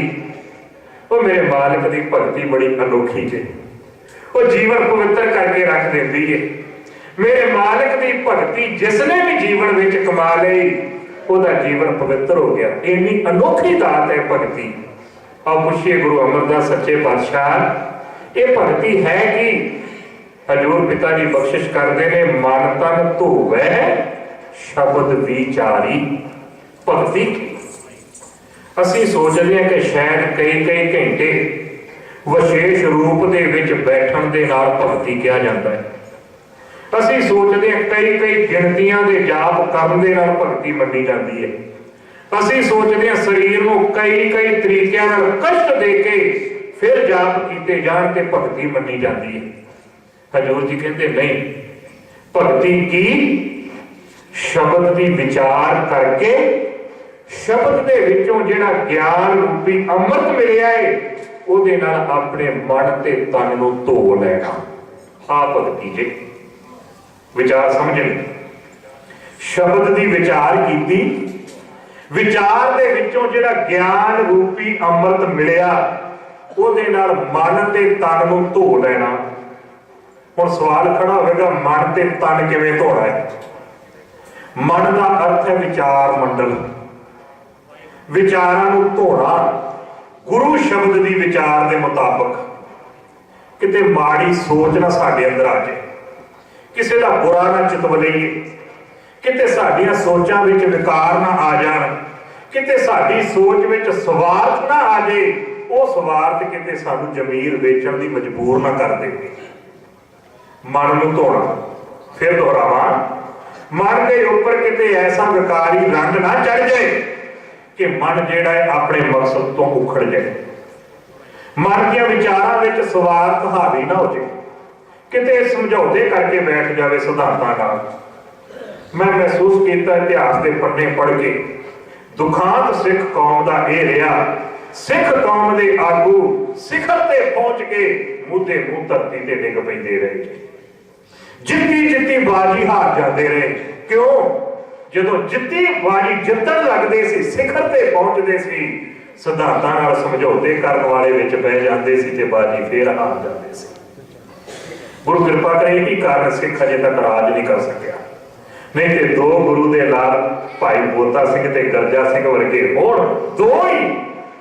[SPEAKER 1] वो मेरे मालिक की भगती बड़ी अनोखी है, वो जीवन पवित्र करके रख देती है। मेरे मालिक की भगती जिसने भी जीवन में कमा ली वह जीवन पवित्र हो गया। इन्नी अनोखी दात है भगती। और पूछिए गुरु अमरदास सच्चे पातशाह ये भगती है कि? हजूर पिता जी बख्शिश करते हैं मन तन धोवै शब्द विचारी भगती। असी सोचते हैं कि शायद कई कई घंटे विशेष रूप दे विच बैठण दे नाल भगती कहा जाता है। असी सोचते हैं कई कई गिनतियां दे जाप करन दे नाल भगती मन्नी जाती है। असी सोचते हैं शरीर को कई कई तरीकों नाल कष्ट दे के फिर जाप किए जान ते भगती मन्नी जाती है। हजूर जी कहते नहीं, भगती की शब्द की विचार करके शब्द के विचों जिहड़ा ज्ञान रूपी अमृत मिलिया है ਉਹਦੇ ਨਾਲ अपने मन ते तन ਨੂੰ ਧੋ ਲੈਣਾ। आ भगती जी विचार समझनी। शब्द की विचार की, विचार दे विचों जिहड़ा ज्ञान रूपी अमृत मिलिया ਉਹਦੇ ਨਾਲ मन ते तन ਨੂੰ ਧੋ ਲੈਣਾ। ਹੁਣ सवाल खड़ा होगा मन ते तन किवें ਧੋਣਾ है? मन का अर्थ है विचार मंडल। विचारां ਨੂੰ ਧੋਣਾ गुरु शब्द की विचार के मुताबिक। किते माड़ी सोच ना साडे अंदर आ जाए, किसी का बुरा ना चितवलीए, किते साडियां सोचां विच विकार ना आ जाण, किते साडी सोच विच स्वार्थ ना आ जाए। वो स्वार्थ किते सानू जमीर वेचण दी मजबूर ना कर देवे। मन नूं धोना। फिर दोहरावां, मन के उपर किते ऐसा विकारी रंग ना चढ़ जाए कि मन जिहड़ा है अपने मकसद तो उखड़ जाए। मन के विचारां विच स्वार्थ हावी ना हो जाए, किते समझौते करके बैठ जाए सिद्धांतां नाल। मैं महसूस किया इतिहास के पन्ने पढ़ के दुखांत सिख कौम का यह रहा। सिख कौम के आगू सिखर ते पहुंच के मुद्दे मुंह धरती ते डिग पैंदे रहे, जित्ती जित्ती बाजी हार जाते रहे। क्यों? ਜਦੋਂ ਜਿੱਤੀ ਬਾਜੀ ਜਿੱਤਣ ਲੱਗਦੇ ਸੀ, ਸਿਖਰ ਤੇ ਪਹੁੰਚਦੇ ਸੀ, ਸਿਧਾਂਤਾਂ ਨਾਲ ਸਮਝੌਤੇ ਕਰਨ ਵਾਲੇ ਵਿੱਚ ਪੈ ਜਾਂਦੇ ਸੀ ਤੇ ਬਾਜੀ ਫੇਰ ਹਾਰ ਜਾਂਦੇ ਸੀ। ਗੁਰੂ ਕਿਰਪਾ ਕਰੇ ਇਹੀ ਕਾਰਨ ਸਿੱਖ ਅਜੇ ਤੱਕ ਰਾਜ ਨਹੀਂ ਕਰ ਸਕਿਆ। ਨਹੀਂ ਤੇ ਦੋ ਗੁਰੂ ਦੇ ਨਾਲ ਭਾਈ ਬੋਤਾ ਸਿੰਘ ਤੇ ਗਰਜਾ ਸਿੰਘ ਵਰਗੇ ਹੋਣ, ਦੋ ਹੀ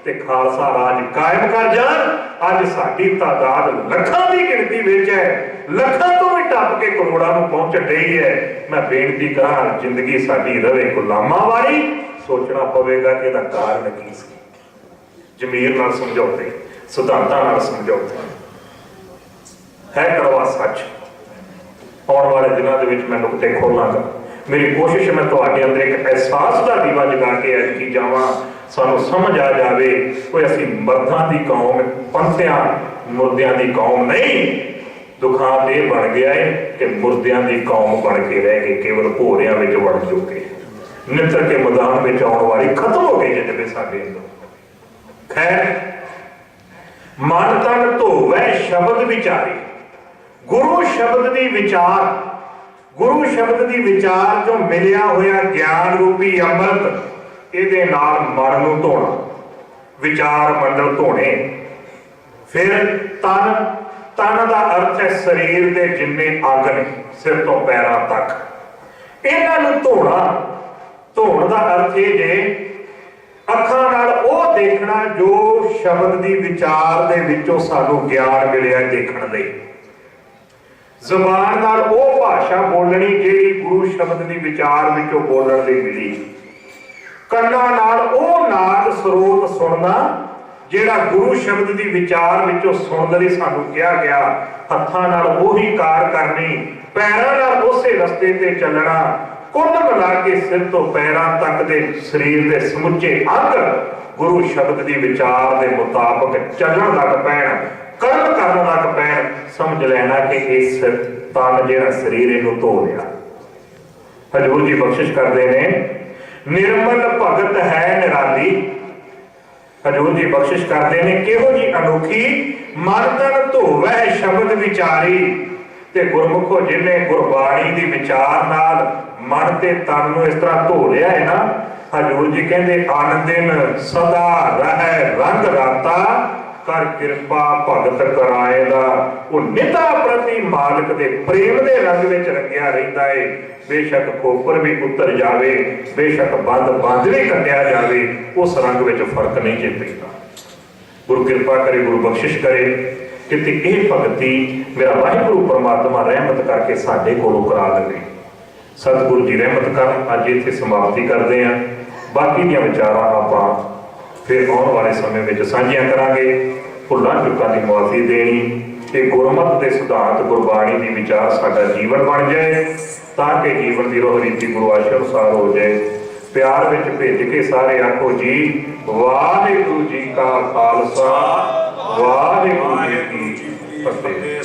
[SPEAKER 1] ਤੇ ਖਾਲਸਾ ਰਾਜ ਕਾਇਮ ਕਰ ਜਾਣ। ਅੱਜ ਸਾਡੀ ਤਾਦਾਦ ਲੱਖਾਂ ਦੀ ਗਿਣਤੀ ਵਿੱਚ ਹੈ, ਲੱਖਾਂ ਤੋਂ भी टप के करोड़ों में पहुंच रही है। मैं बेनती करा जिंदगी साडी रहे गुलामां वाली, सोचना पवेगा कि इसदा कारण की सी। जमीर नाल समझौते, सिद्धांतां नाल समझौते है कड़वा सच। आने वाले दिनों के विच मैं नुकते खोलांगा। मेरी कोशिश मैं तुहाडे अंदर एक एहसास का दीवा जगा के अटकी जावां, सानू समझ आ जाए कोई असी मर्दां दी कौम, पंथियां मुर्दियां दी कौम नहीं। दुखां ये बन गया है कि मुर्दियां दी कौम बन के रह गए, केवल भोरियां विच वड़ चुके, नित्र के मैदान में आने वाली खत्म हो गई जज्बे साडे अंदर। खैर, मन तन धोवै शब्द विचारे, गुरु शब्द दी विचार, गुरु शब्द दी विचार जो मिलिया होया ज्ञान रूपी अमृत, ਇਹਦੇ ਨਾਲ ਮਨ ਨੂੰ ਧੋਣਾ, ਵਿਚਾਰ ਮੰਡਲ ਧੋਣੇ। ਫਿਰ ਤਨ, ਤਨ ਦਾ ਅਰਥ ਹੈ ਸਰੀਰ ਦੇ ਜਿੰਨੇ ਅੰਗ ਨੇ ਸਿਰ ਤੋਂ ਪੈਰਾਂ ਤੱਕ, ਇਹਨਾਂ ਨੂੰ ਧੋਣਾ। ਧੋਣ ਦਾ ਅਰਥ ਇਹ ਜੇ ਅੱਖਾਂ ਨਾਲ ਉਹ ਦੇਖਣਾ ਜੋ ਸ਼ਬਦ ਦੀ ਵਿਚਾਰ ਦੇ ਵਿੱਚੋਂ ਸਾਨੂੰ ਗਿਆਨ ਮਿਲਿਆ ਦੇਖਣ ਲਈ, ਜ਼ੁਬਾਨ ਨਾਲ ਉਹ ਭਾਸ਼ਾ ਬੋਲਣੀ ਜਿਹੜੀ ਗੁਰੂ ਸ਼ਬਦ ਦੀ ਵਿਚਾਰ ਵਿੱਚੋਂ ਬੋਲਣ ਲਈ ਮਿਲੀ, ਕੰਨਾਂ ਨਾਲ ਉਹ ਨਾਦ ਸਰੋਤ ਸੁਣਨਾ ਜਿਹੜਾ ਗੁਰੂ ਸ਼ਬਦ ਦੀ ਵਿਚਾਰ ਵਿੱਚੋਂ ਸੁਣਨ ਲਈ ਸਾਨੂੰ ਕਿਹਾ ਗਿਆ, ਹੱਥਾਂ ਨਾਲ ਉਹੀ ਕਾਰ ਕਰਨੀ, ਪੈਰਾਂ ਨਾਲ ਉਸੇ ਰਸਤੇ ਤੇ ਚੱਲਣਾ, ਕੁੱਲ ਮਿਲਾ ਕੇ ਸਿਰ ਤੋਂ ਪੈਰਾਂ ਤੱਕ ਦੇ ਸਰੀਰ ਦੇ ਸਮੁੱਚੇ ਅੰਗ ਗੁਰੂ ਸ਼ਬਦ ਦੀ ਵਿਚਾਰ ਦੇ ਮੁਤਾਬਕ ਚੱਲਣ ਲੱਗ ਪੈਣ, ਕਰਮ ਕਰਨ ਲੱਗ ਪੈਣ। ਸਮਝ ਲੈਣਾ ਕਿ ਇਸ ਤਨ ਜਿਹੜਾ ਸਰੀਰ ਇਹਨੂੰ ਧੋ ਲਿਆ। ਹਜ਼ੂਰ ਜੀ ਬਖਸ਼ਿਸ਼ ਕਰਦੇ ਨੇ, निर्मल भगत है निराली। हजूर जी बख्शिश करते हैं किहो जी अनोखी, मन तन धोवै शब्द विचारी। ते गुरमुखो जिन्हें गुरबाणी दी विचार नाल मन ते तन नूं इस तरह धो लिया है ना, हजूर जी कहते अन दिन सदा रहै रंग राता, कर किरपा भगत कराएगा। वो निता प्रति मालिक दे प्रेम दे रंग विच रंगिया रहिंदा है। बेशक खोपर भी उतर जावे, बेशक बंद भी कटिया जावे, उस रंग विच फर्क नहीं जे पैंदा। गुरु कृपा करे, गुरु बख्शिश करे कि यह भगती मेरा वाहिगुरू परमात्मा रहमत करके साडे कोलों करा देवे। सतगुरु जी रहमत कर। अज इत्थे समाप्ति करते हैं, बाकी दीयां विचारां आपां फिर आने वाले समय में साझियां करांगे। भुल्लां चुकां दी मुआफी देनी, ते गुरमत के सिद्धांत गुरबाणी की विचार साडा जीवन बन जाए, ताकि जीवन की रोह रीति गुरु आशा अनुसार हो जाए। प्यार विच भेज के सारे आखो जी वाहिगुरू जी का खालसा, वाहिगुरू जी की फतेह।